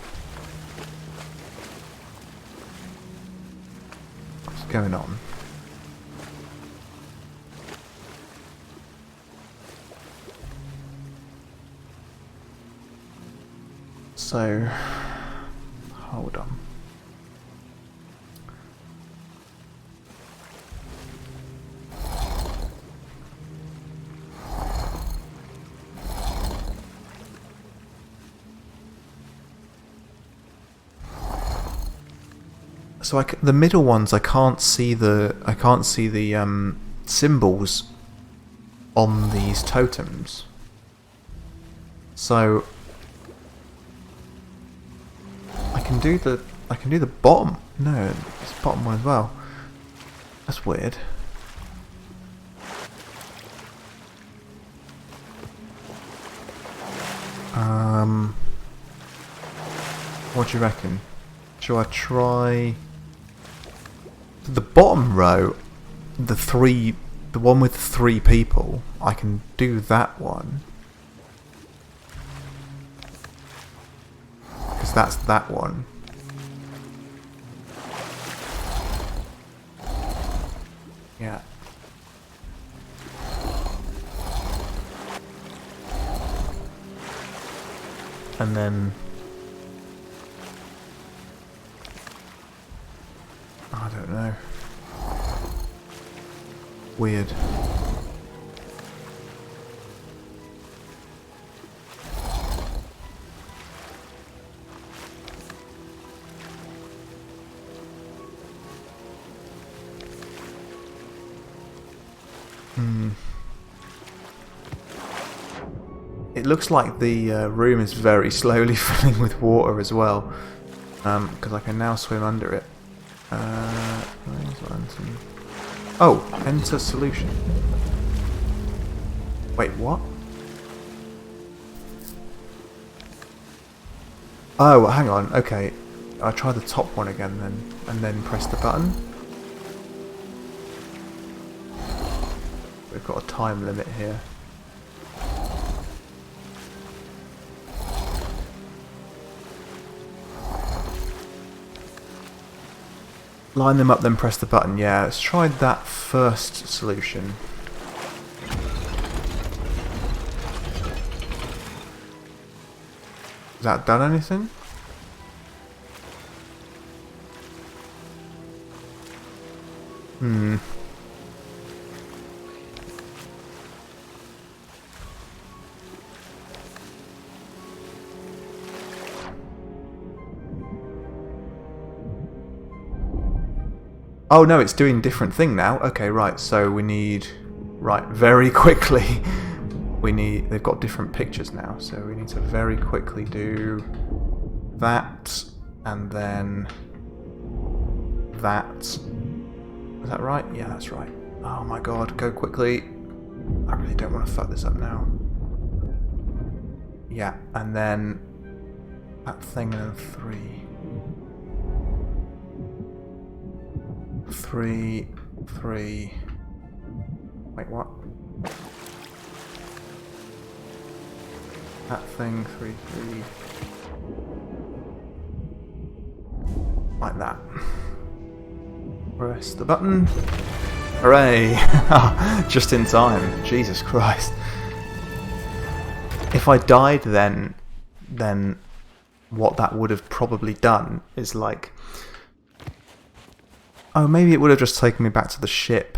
What's going on? So, hold on. So the middle ones, I can't see the symbols on these totems. So I can do the bottom. No, it's the bottom one as well. That's weird. What do you reckon? Shall I try the bottom row? The one with 3 people. I can do that one. Because that's that one. Yeah. And then I don't know. Weird. It looks like the room is very slowly filling with water as well, because I can now swim under it. Oh, enter solution. Wait, what? Oh, hang on. Okay, I'll try the top one again then, and then press the button. We've got a time limit here. Line them up, then press the button. Yeah, let's try that first solution. Has that done anything? Oh no, it's doing different thing now. Okay, right, so we need... Right, very quickly. They've got different pictures now, so we need to very quickly do that, and then that. Is that right? Yeah, that's right. Oh my god, go quickly. I really don't want to fuck this up now. Yeah, and then that thing, and then 3. 3, 3. Wait, what? That thing, 3, 3. Like that. Press the button. Hooray! Just in time. Jesus Christ. If I died then what that would have probably done is like... Oh, maybe it would have just taken me back to the ship,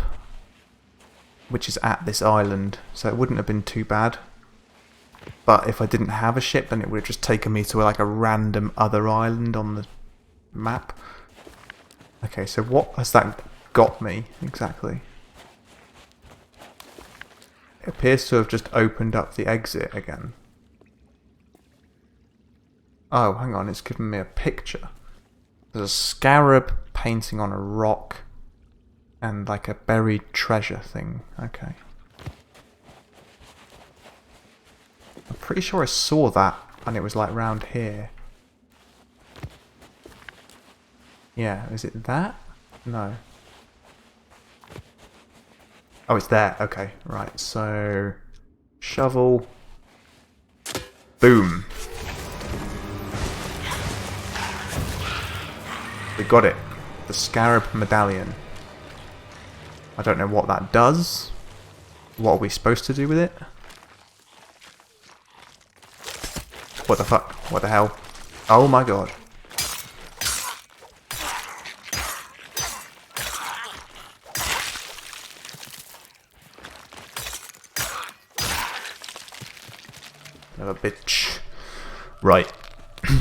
which is at this island, so it wouldn't have been too bad. But if I didn't have a ship, then it would have just taken me to like a random other island on the map. Okay, so what has that got me exactly? It appears to have just opened up the exit again. Oh, hang on, it's given me a picture. There's a scarab painting on a rock and like a buried treasure thing. Okay. I'm pretty sure I saw that and it was like round here. Yeah, is it that? No. Oh, it's there. Okay, right. So, shovel. Boom. We got it. The Scarab Medallion. I don't know what that does. What are we supposed to do with it? What the fuck? What the hell? Oh my god. Another bitch. Right.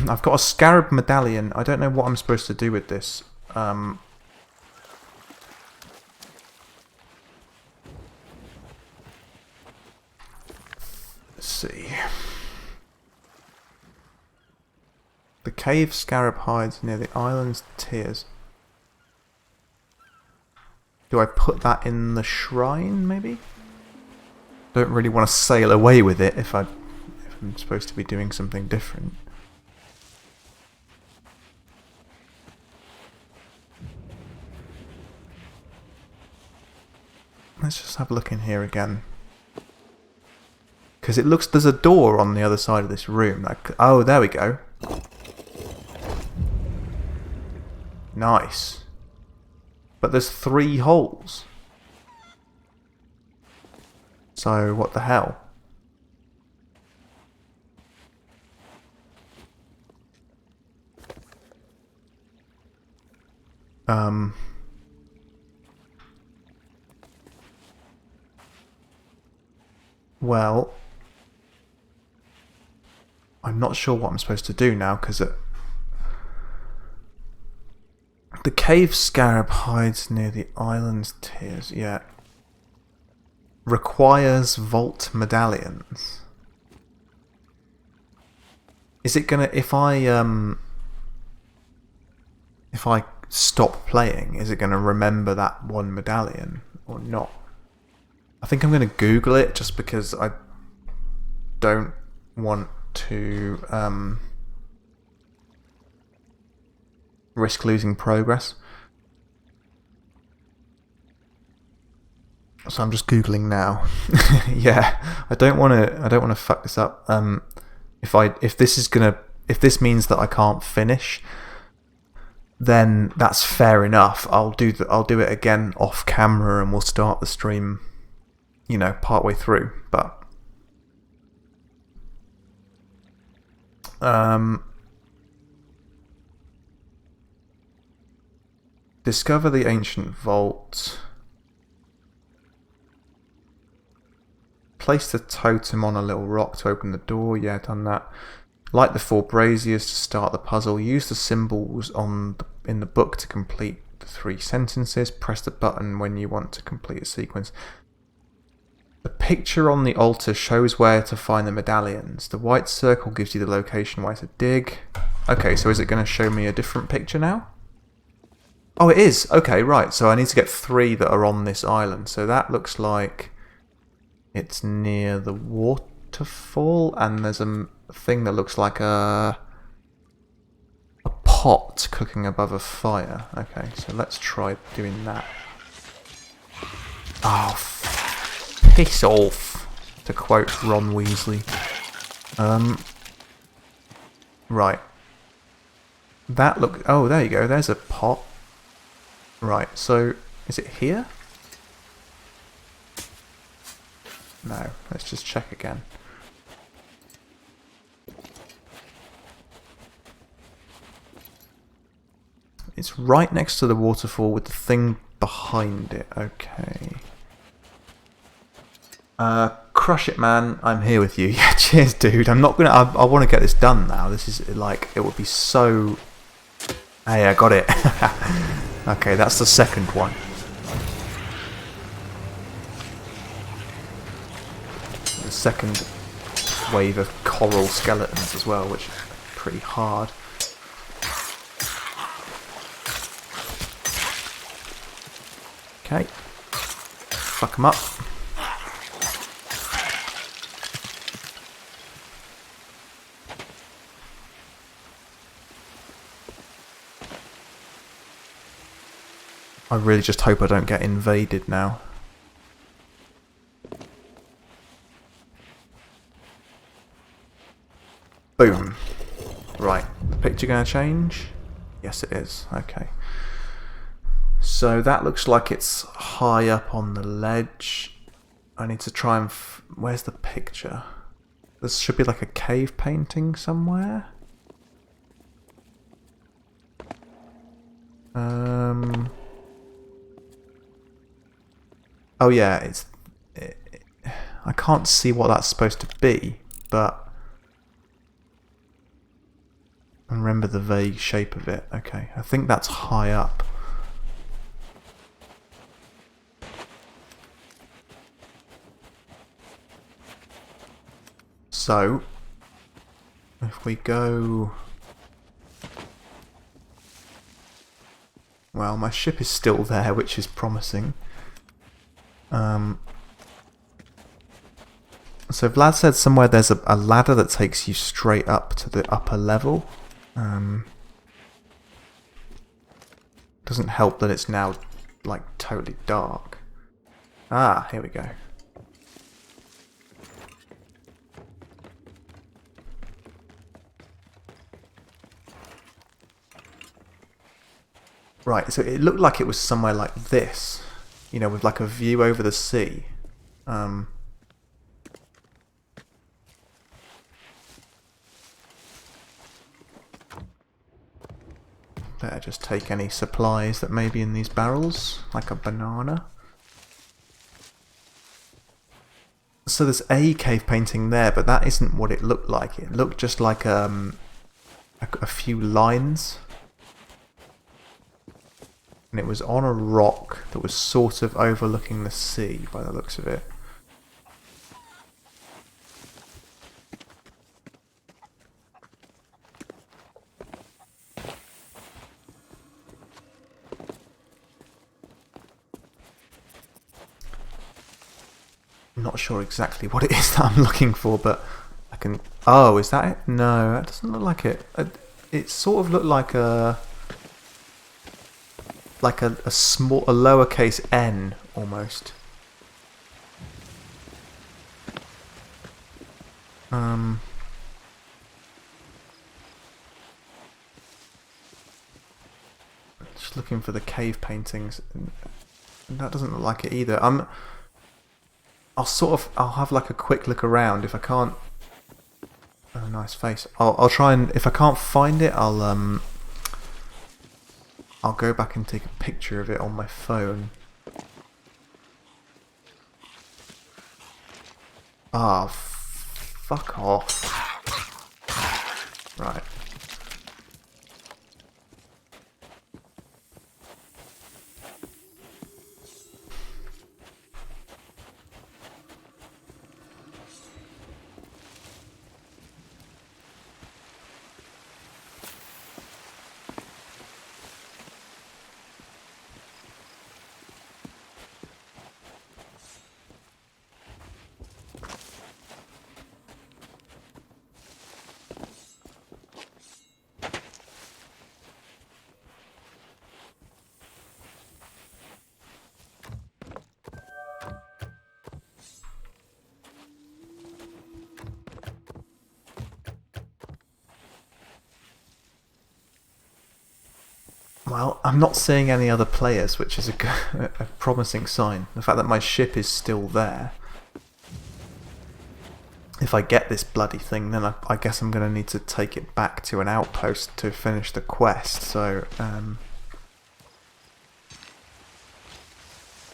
I've got a scarab medallion. I don't know what I'm supposed to do with this. Let's see. The cave scarab hides near the island's tiers. Do I put that in the shrine, maybe? Don't really want to sail away with it if I'm supposed to be doing something different. Let's just have a look in here again. Because it looks... There's a door on the other side of this room. Oh, there we go. Nice. But there's 3 holes. So, what the hell? Well, I'm not sure what I'm supposed to do now, because the cave scarab hides near the island's tiers. Yeah. Requires vault medallions. Is it gonna... If I stop playing, is it gonna remember that one medallion or not? I think I'm going to Google it just because I don't want to risk losing progress. So I'm just Googling now. Yeah, I don't want to fuck this up. If this means that I can't finish, then that's fair enough. I'll do it again off camera, and we'll start the stream, you know, partway through. But discover the ancient vault. Place the totem on a little rock to open the door. Yeah, done that. Light the 4 braziers to start the puzzle. Use the symbols in the book to complete the 3 sentences. Press the button when you want to complete a sequence. The picture on the altar shows where to find the medallions. The white circle gives you the location where to dig. Okay, so is it going to show me a different picture now? Oh, it is. Okay, right. So I need to get 3 that are on this island. So that looks like it's near the waterfall, and there's a thing that looks like a pot cooking above a fire. Okay, so let's try doing that. Oh, piss off, to quote Ron Weasley. Right. That look... Oh, there you go. There's a pot. Right, so is it here? No, let's just check again. It's right next to the waterfall with the thing behind it. Okay. Crush it, man. I'm here with you. Yeah, cheers, dude. I'm not gonna... I want to get this done now. This is like... It would be so... Hey, I got it. Okay, that's the second one. The second wave of coral skeletons as well, which is pretty hard. Okay. Fuck them up. I really just hope I don't get invaded now. Boom. Right, the picture gonna change? Yes it is, okay. So that looks like it's high up on the ledge. I need to try and... Where's the picture? There should be like a cave painting somewhere. Oh yeah, I can't see what that's supposed to be, but I remember the vague shape of it. Okay, I think that's high up. So, if we go... Well, my ship is still there, which is promising. So Vlad said somewhere there's a ladder that takes you straight up to the upper level. Doesn't help that it's now, like, totally dark. Ah, here we go. Right, so it looked like it was somewhere like this. You know, with like a view over the sea. Better just take any supplies that may be in these barrels, like a banana. So there's a cave painting there, but that isn't what it looked like. It looked just like a few lines. And it was on a rock that was sort of overlooking the sea by the looks of it. I'm not sure exactly what it is that I'm looking for, but I can... Oh, is that it? No, that doesn't look like it. It sort of looked like a small, a lowercase n almost. Just looking for the cave paintings. That doesn't look like it either. I'll have like a quick look around. If I can't... Oh, nice face. I'll try and... If I can't find it, I'll go back and take a picture of it on my phone. Ah, fuck off. Right. Well, I'm not seeing any other players, which is a promising sign. The fact that my ship is still there. If I get this bloody thing, then I guess I'm going to need to take it back to an outpost to finish the quest. So,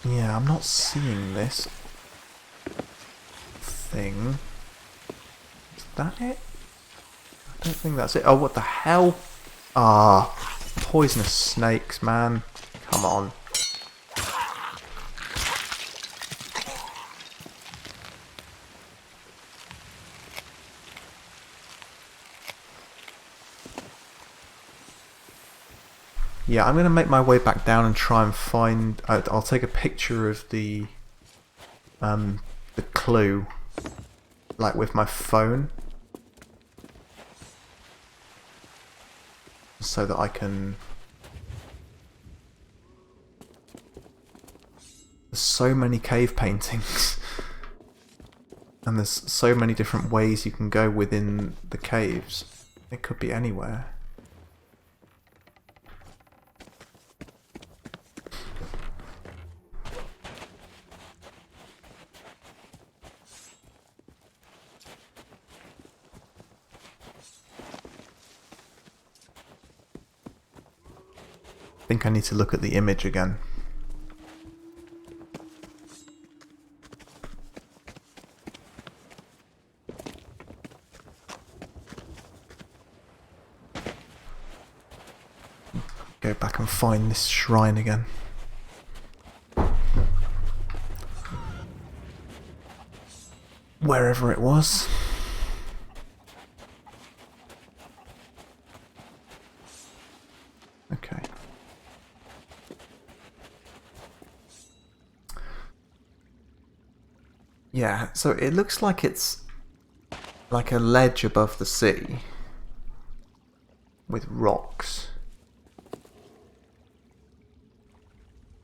yeah, I'm not seeing this thing. Is that it? I don't think that's it. Oh, what the hell? Ah, poisonous snakes, man. Come on. Yeah, I'm going to make my way back down and try and find... I'll take a picture of the clue, like with my phone, so that I can... There's so many cave paintings, and there's so many different ways you can go within the caves. It could be anywhere. I think I need to look at the image again. Go back and find this shrine again. Wherever it was. Okay. Yeah, so it looks like it's like a ledge above the sea with rocks.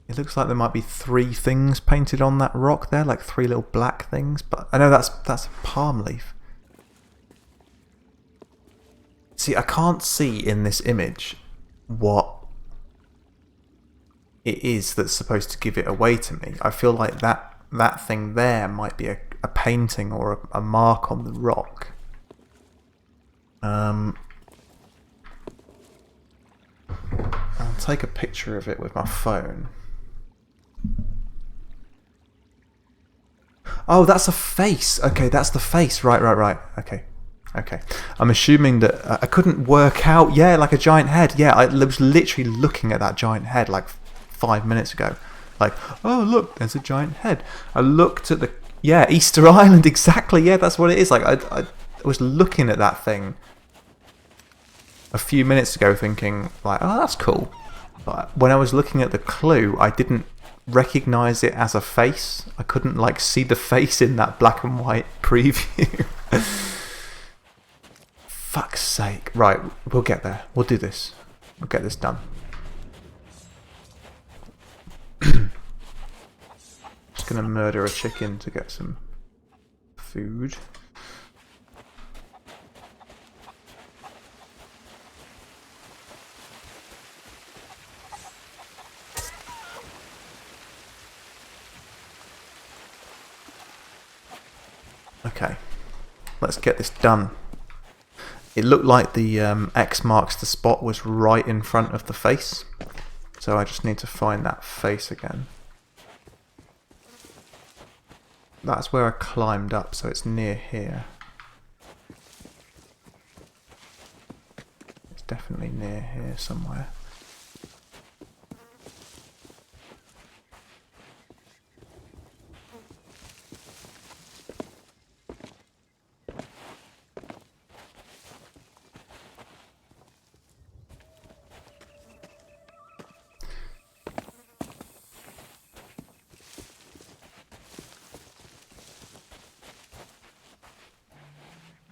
It looks like there might be 3 things painted on that rock there, like 3 little black things, but I know that's a palm leaf. See, I can't see in this image what it is that's supposed to give it away to me. I feel like that thing there might be a painting or a mark on the rock. I'll take a picture of it with my phone. Oh, that's a face. Okay, that's the face. Right. Okay. I'm assuming that I couldn't work out. Yeah, like a giant head. Yeah, I was literally looking at that giant head like 5 minutes ago. Like, oh look, there's a giant head. I looked at the Easter Island. Exactly. Yeah, that's what it is. Like I was looking at that thing a few minutes ago, thinking like, oh, that's cool. But when I was looking at the clue, I didn't recognize it as a face. I couldn't like see the face in that black and white preview. Fuck's sake. Right, we'll get there. We'll do this. We'll get this done. Just gonna murder a chicken to get some food. Okay, let's get this done. It looked like the X marks the spot was right in front of the face, so I just need to find that face again. That's where I climbed up, so it's near here. It's definitely near here somewhere.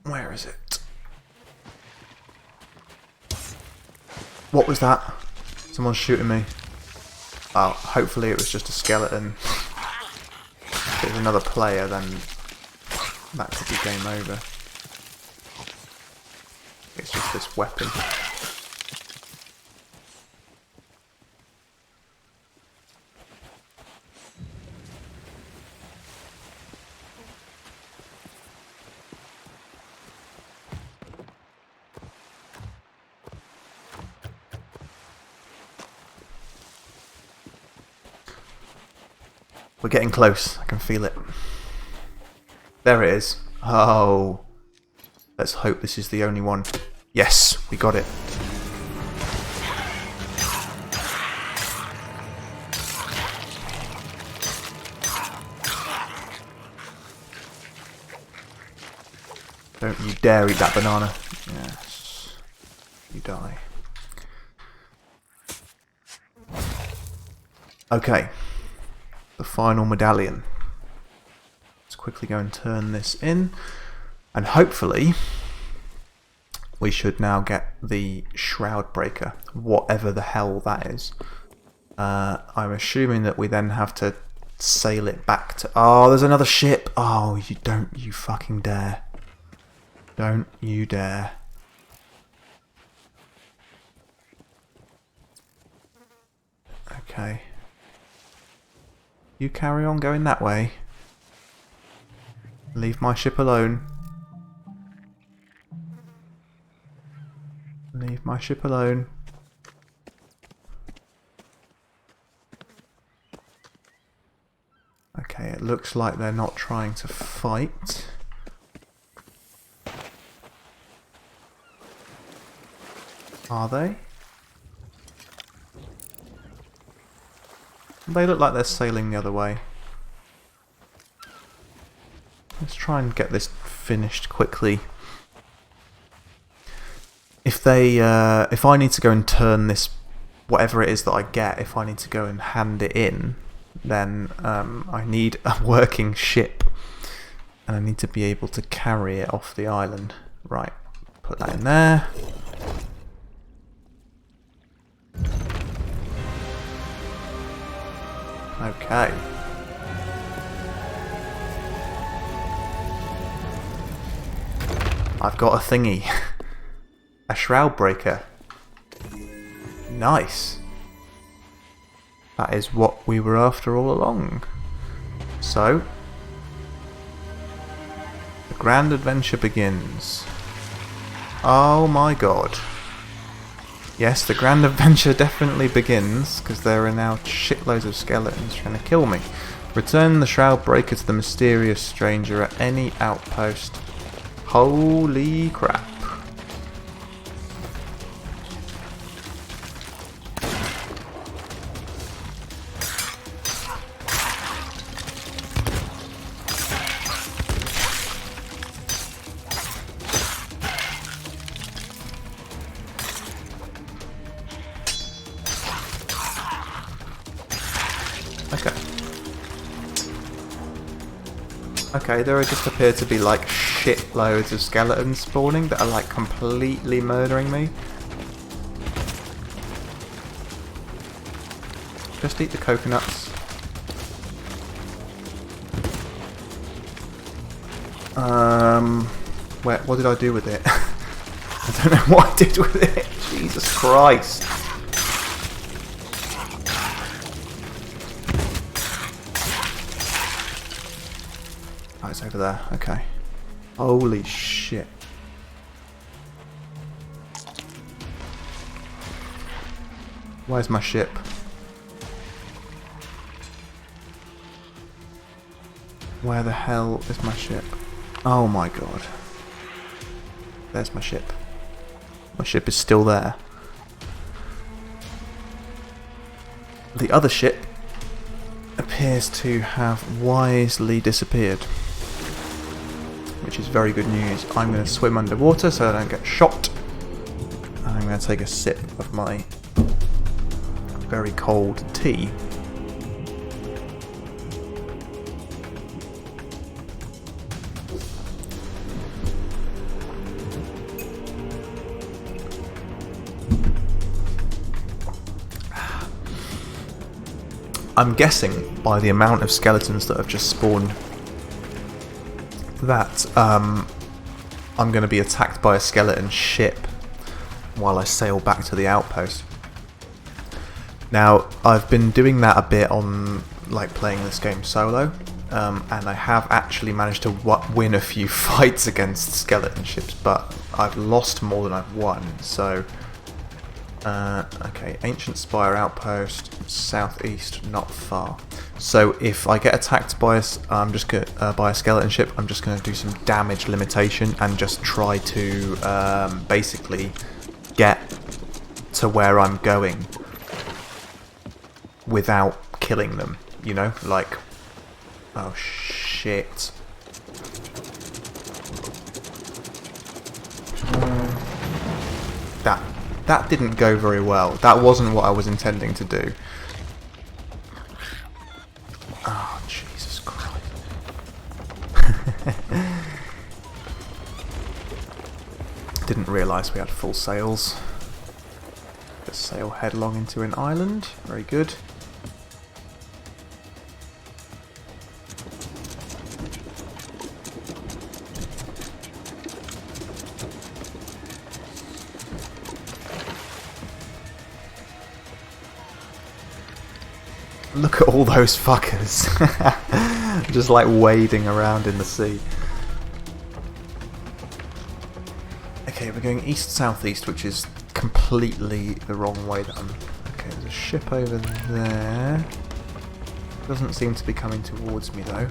Where is it? What was that? Someone's shooting me. Oh, hopefully it was just a skeleton. If it was another player, then that could be game over. It's just this weapon. We're getting close. I can feel it. There it is. Oh. Let's hope this is the only one. Yes, we got it. Don't you dare eat that banana. Yes. You die. Okay. The final medallion. Let's quickly go and turn this in, and hopefully we should now get the shroud breaker, whatever the hell that is. I'm assuming that we then have to sail it back to... Oh, there's another ship. Oh, you fucking dare. Don't you dare. Okay. You carry on going that way. Leave my ship alone. Leave my ship alone. Okay, it looks like they're not trying to fight. Are they? They look like they're sailing the other way. Let's try and get this finished quickly. If I need to go and turn this, whatever it is that I get, if I need to go and hand it in, then I need a working ship. And I need to be able to carry it off the island. Right, put that in there. Okay. I've got a thingy. A shroud breaker. Nice. That is what we were after all along. So, the grand adventure begins. Oh my god. Yes, the grand adventure definitely begins, because there are now shitloads of skeletons trying to kill me. Return the shroud breaker to the mysterious stranger at any outpost. Holy crap. Okay, there just appear to be like shitloads of skeletons spawning that are like completely murdering me. Just eat the coconuts. What did I do with it? I don't know what I did with it. Jesus Christ. Oh, it's over there. Okay. Holy shit. Where's my ship? Where the hell is my ship? Oh my god. There's my ship. My ship is still there. The other ship appears to have wisely disappeared, which is very good news. I'm going to swim underwater so I don't get shot. And I'm going to take a sip of my very cold tea. I'm guessing by the amount of skeletons that have just spawned that I'm going to be attacked by a skeleton ship while I sail back to the outpost. Now, I've been doing that a bit on like playing this game solo, and I have actually managed to win a few fights against skeleton ships, but I've lost more than I've won, so... okay, Ancient Spire Outpost, southeast, not far. So if I get attacked by by a skeleton ship, I'm just going to do some damage limitation and just try to basically get to where I'm going without killing them, you know, like... Oh shit. That didn't go very well. That wasn't what I was intending to do. Oh, Jesus Christ. Didn't realise we had full sails. Just sail headlong into an island. Very good. Look at all those fuckers. Just like wading around in the sea. Okay, we're going east-southeast, which is completely the wrong way that I'm... Okay, there's a ship over there. Doesn't seem to be coming towards me though.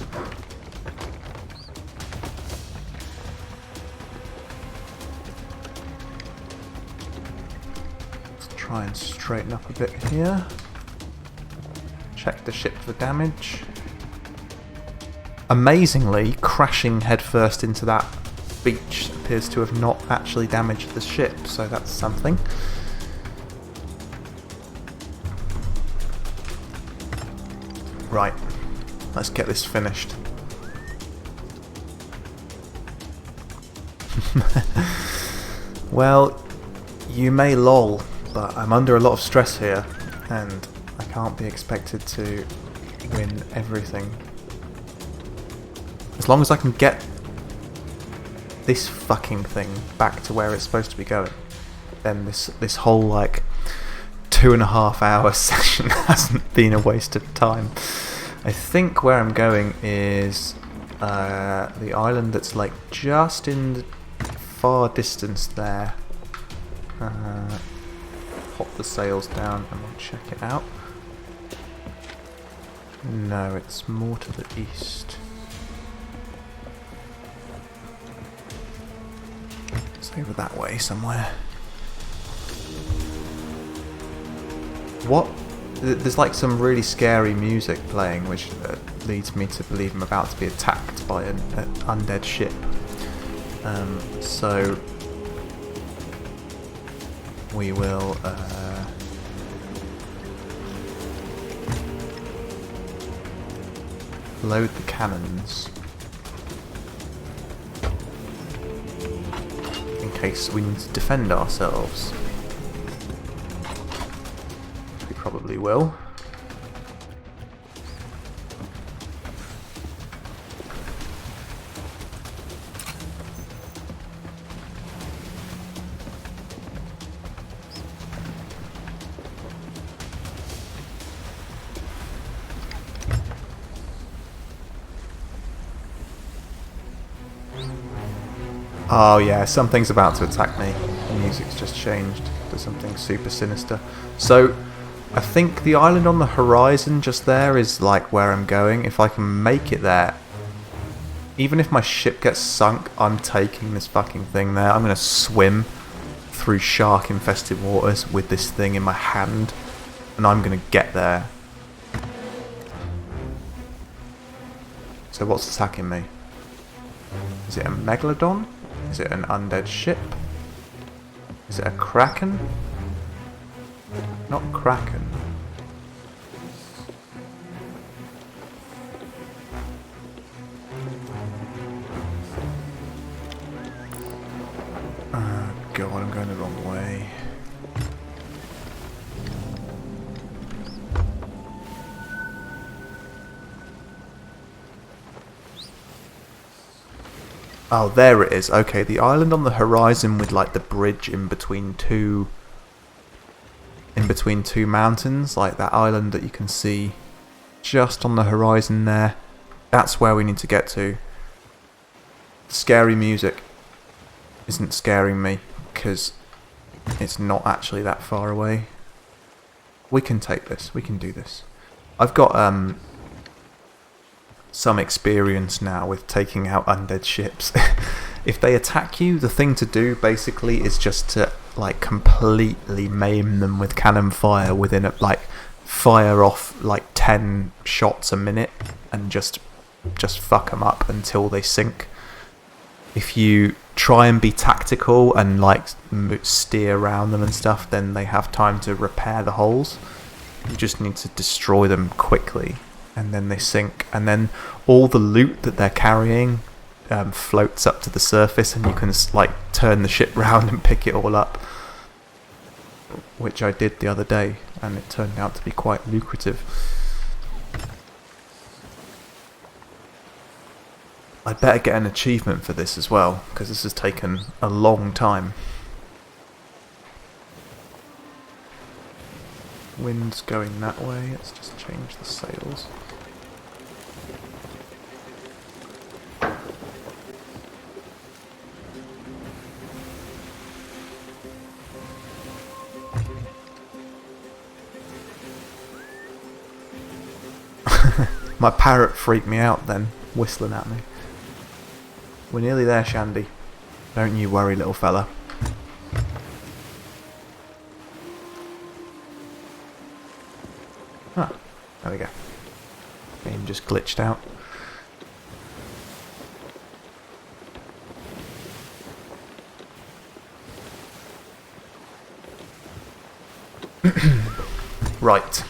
Let's try and straighten up a bit here. Check the ship for damage. Amazingly, crashing headfirst into that beach appears to have not actually damaged the ship, so that's something. Right, let's get this finished. Well, you may lol, but I'm under a lot of stress here, and I can't be expected to win everything. As long as I can get this fucking thing back to where it's supposed to be going, then this whole like 2.5 hour session hasn't been a waste of time. I think where I'm going is the island that's like just in the far distance there. Pop the sails down and we'll check it out. No, it's more to the east. It's over that way somewhere. What? There's like some really scary music playing, which leads me to believe I'm about to be attacked by an undead ship. So we will load the cannons in case we need to defend ourselves. We probably will. Oh yeah, something's about to attack me. The music's just changed to something super sinister. So, I think the island on the horizon just there is like where I'm going. If I can make it there, even if my ship gets sunk, I'm taking this fucking thing there. I'm going to swim through shark-infested waters with this thing in my hand, and I'm going to get there. So what's attacking me? Is it a megalodon? Is it an undead ship? Is it a kraken? Not kraken. Oh god, I'm going the wrong way. Oh, there it is. Okay, the island on the horizon with like the bridge in between two mountains, like that island that you can see just on the horizon there. That's where we need to get to. The scary music isn't scaring me because it's not actually that far away. We can take this. We can do this. I've got some experience now with taking out undead ships. If they attack you, the thing to do basically is just to like completely maim them with cannon fire within like fire off like 10 shots a minute and just fuck them up until they sink. If you try and be tactical and like steer around them and stuff, then they have time to repair the holes. You just need to destroy them quickly and then they sink, and then all the loot that they're carrying floats up to the surface and you can like turn the ship round and pick it all up, which I did the other day and it turned out to be quite lucrative. I'd better get an achievement for this as well, because this has taken a long time. Wind's going that way, let's just change the sails. My parrot freaked me out then, whistling at me. We're nearly there, Shandy. Don't you worry, little fella. Ah, there we go. Game just glitched out. Right.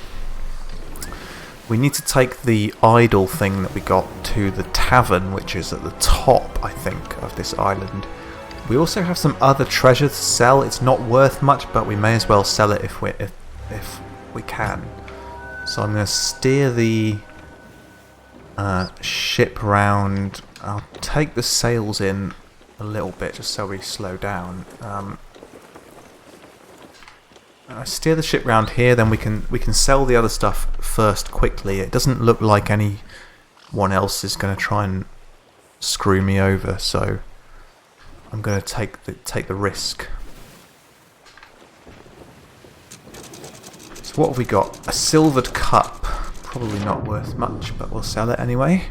We need to take the idol thing that we got to the tavern, which is at the top, I think, of this island. We also have some other treasure to sell. It's not worth much, but we may as well sell it if we can. So I'm going to steer the ship round. I'll take the sails in a little bit just so we slow down. I steer the ship round here, then we can sell the other stuff first quickly. It doesn't look like anyone else is going to try and screw me over, so I'm going to take the risk. So what have we got? A silvered cup. Probably not worth much, but we'll sell it anyway.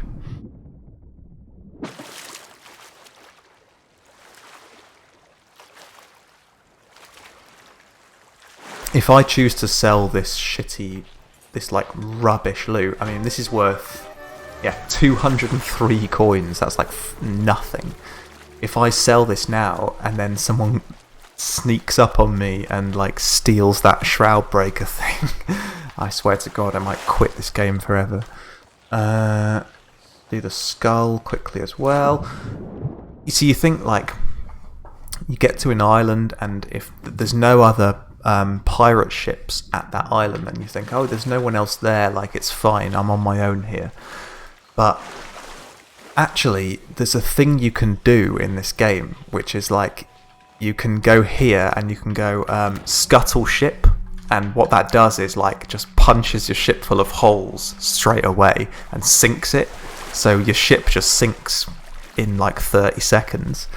If I choose to sell this like rubbish loot, I mean, this is worth, 203 coins. That's like nothing. If I sell this now and then someone sneaks up on me and like steals that shroud breaker thing, I swear to God, I might quit this game forever. Do the skull quickly as well. You see, you think like you get to an island, and if there's no other pirate ships at that island, and you think, oh, there's no one else there, like it's fine, I'm on my own here. But actually, there's a thing you can do in this game, which is like you can go here and you can go scuttle ship, and what that does is like just punches your ship full of holes straight away and sinks it, so your ship just sinks in like 30 seconds.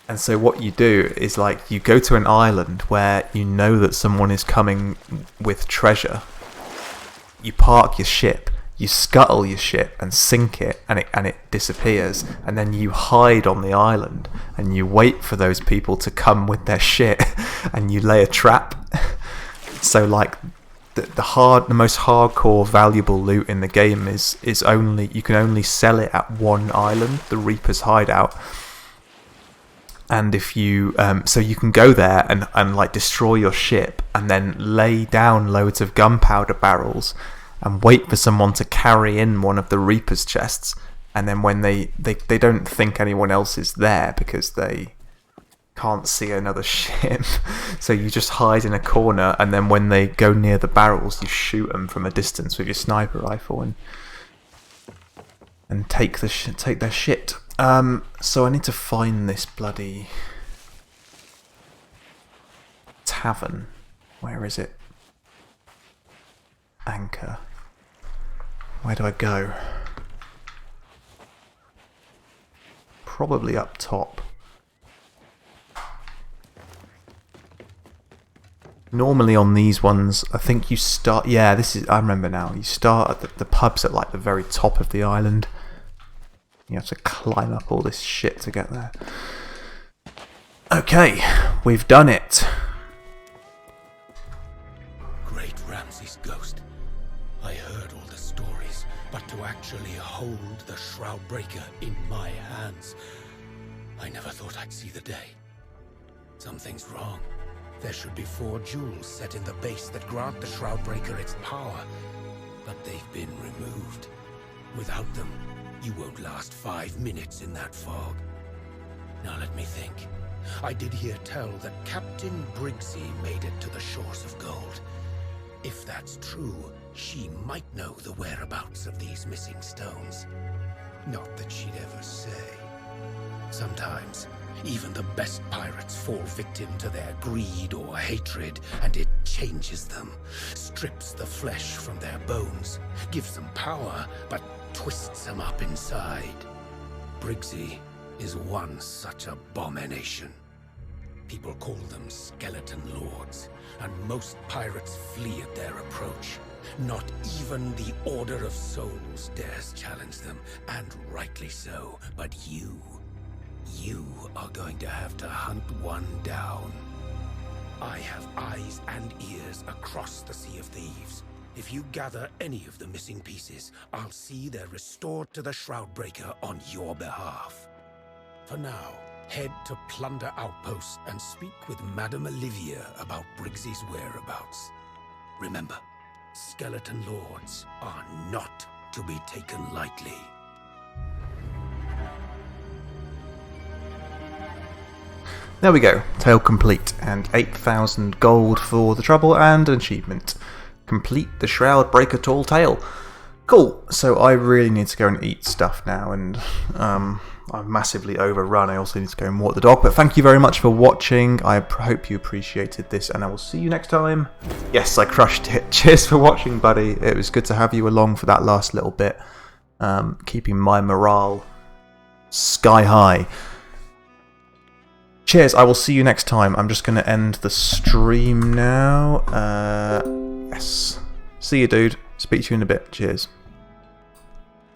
And so what you do is like you go to an island where you know that someone is coming with treasure. You park your ship, you scuttle your ship and sink it, and it disappears. And then you hide on the island and you wait for those people to come with their shit, and you lay a trap. So like the most hardcore valuable loot in the game is only, you can only sell it at one island, the Reaper's hideout. And if you so you can go there and like destroy your ship and then lay down loads of gunpowder barrels and wait for someone to carry in one of the Reaper's chests, and then when they don't think anyone else is there because they can't see another ship, so you just hide in a corner, and then when they go near the barrels you shoot them from a distance with your sniper rifle and take their shit. So I need to find this bloody tavern. Where is it? Anchor. Where do I go? Probably up top. Normally on these ones, I think you start... Yeah, I remember now. You start at the pub's at like the very top of the island. You have to climb up all this shit to get there. Okay, we've done it. Great Ramsay's ghost. I heard all the stories, but to actually hold the Shroud Breaker in my hands, I never thought I'd see the day. Something's wrong. There should be 4 jewels set in the base that grant the Shroud Breaker its power, but they've been removed. Without them, you won't last 5 minutes in that fog. Now let me think. I did hear tell that Captain Briggsy made it to the shores of gold. If that's true, she might know the whereabouts of these missing stones. Not that she'd ever say. Sometimes, even the best pirates fall victim to their greed or hatred, and it changes them, strips the flesh from their bones, gives them power, but twists them up inside. Briggsy is one such abomination. People call them skeleton lords, and most pirates flee at their approach. Not even the Order of Souls dares challenge them, and rightly so. But you are going to have to hunt one down. I have eyes and ears across the Sea of Thieves. If you gather any of the missing pieces, I'll see they're restored to the Shroudbreaker on your behalf. For now, head to Plunder Outpost and speak with Madame Olivia about Briggsy's whereabouts. Remember, skeleton lords are not to be taken lightly. There we go, tale complete, and 8,000 gold for the trouble and an achievement. Complete the Shroudbreaker Tall Tale. Cool, so I really need to go and eat stuff now, and I'm massively overrun. I also need to go and walk the dog, but thank you very much for watching. I hope you appreciated this, and I will see you next time. Yes, I crushed it. Cheers for watching, buddy. It was good to have you along for that last little bit, keeping my morale sky high. Cheers, I will see you next time. I'm just going to end the stream now. Yes. See you, dude. Speak to you in a bit. Cheers.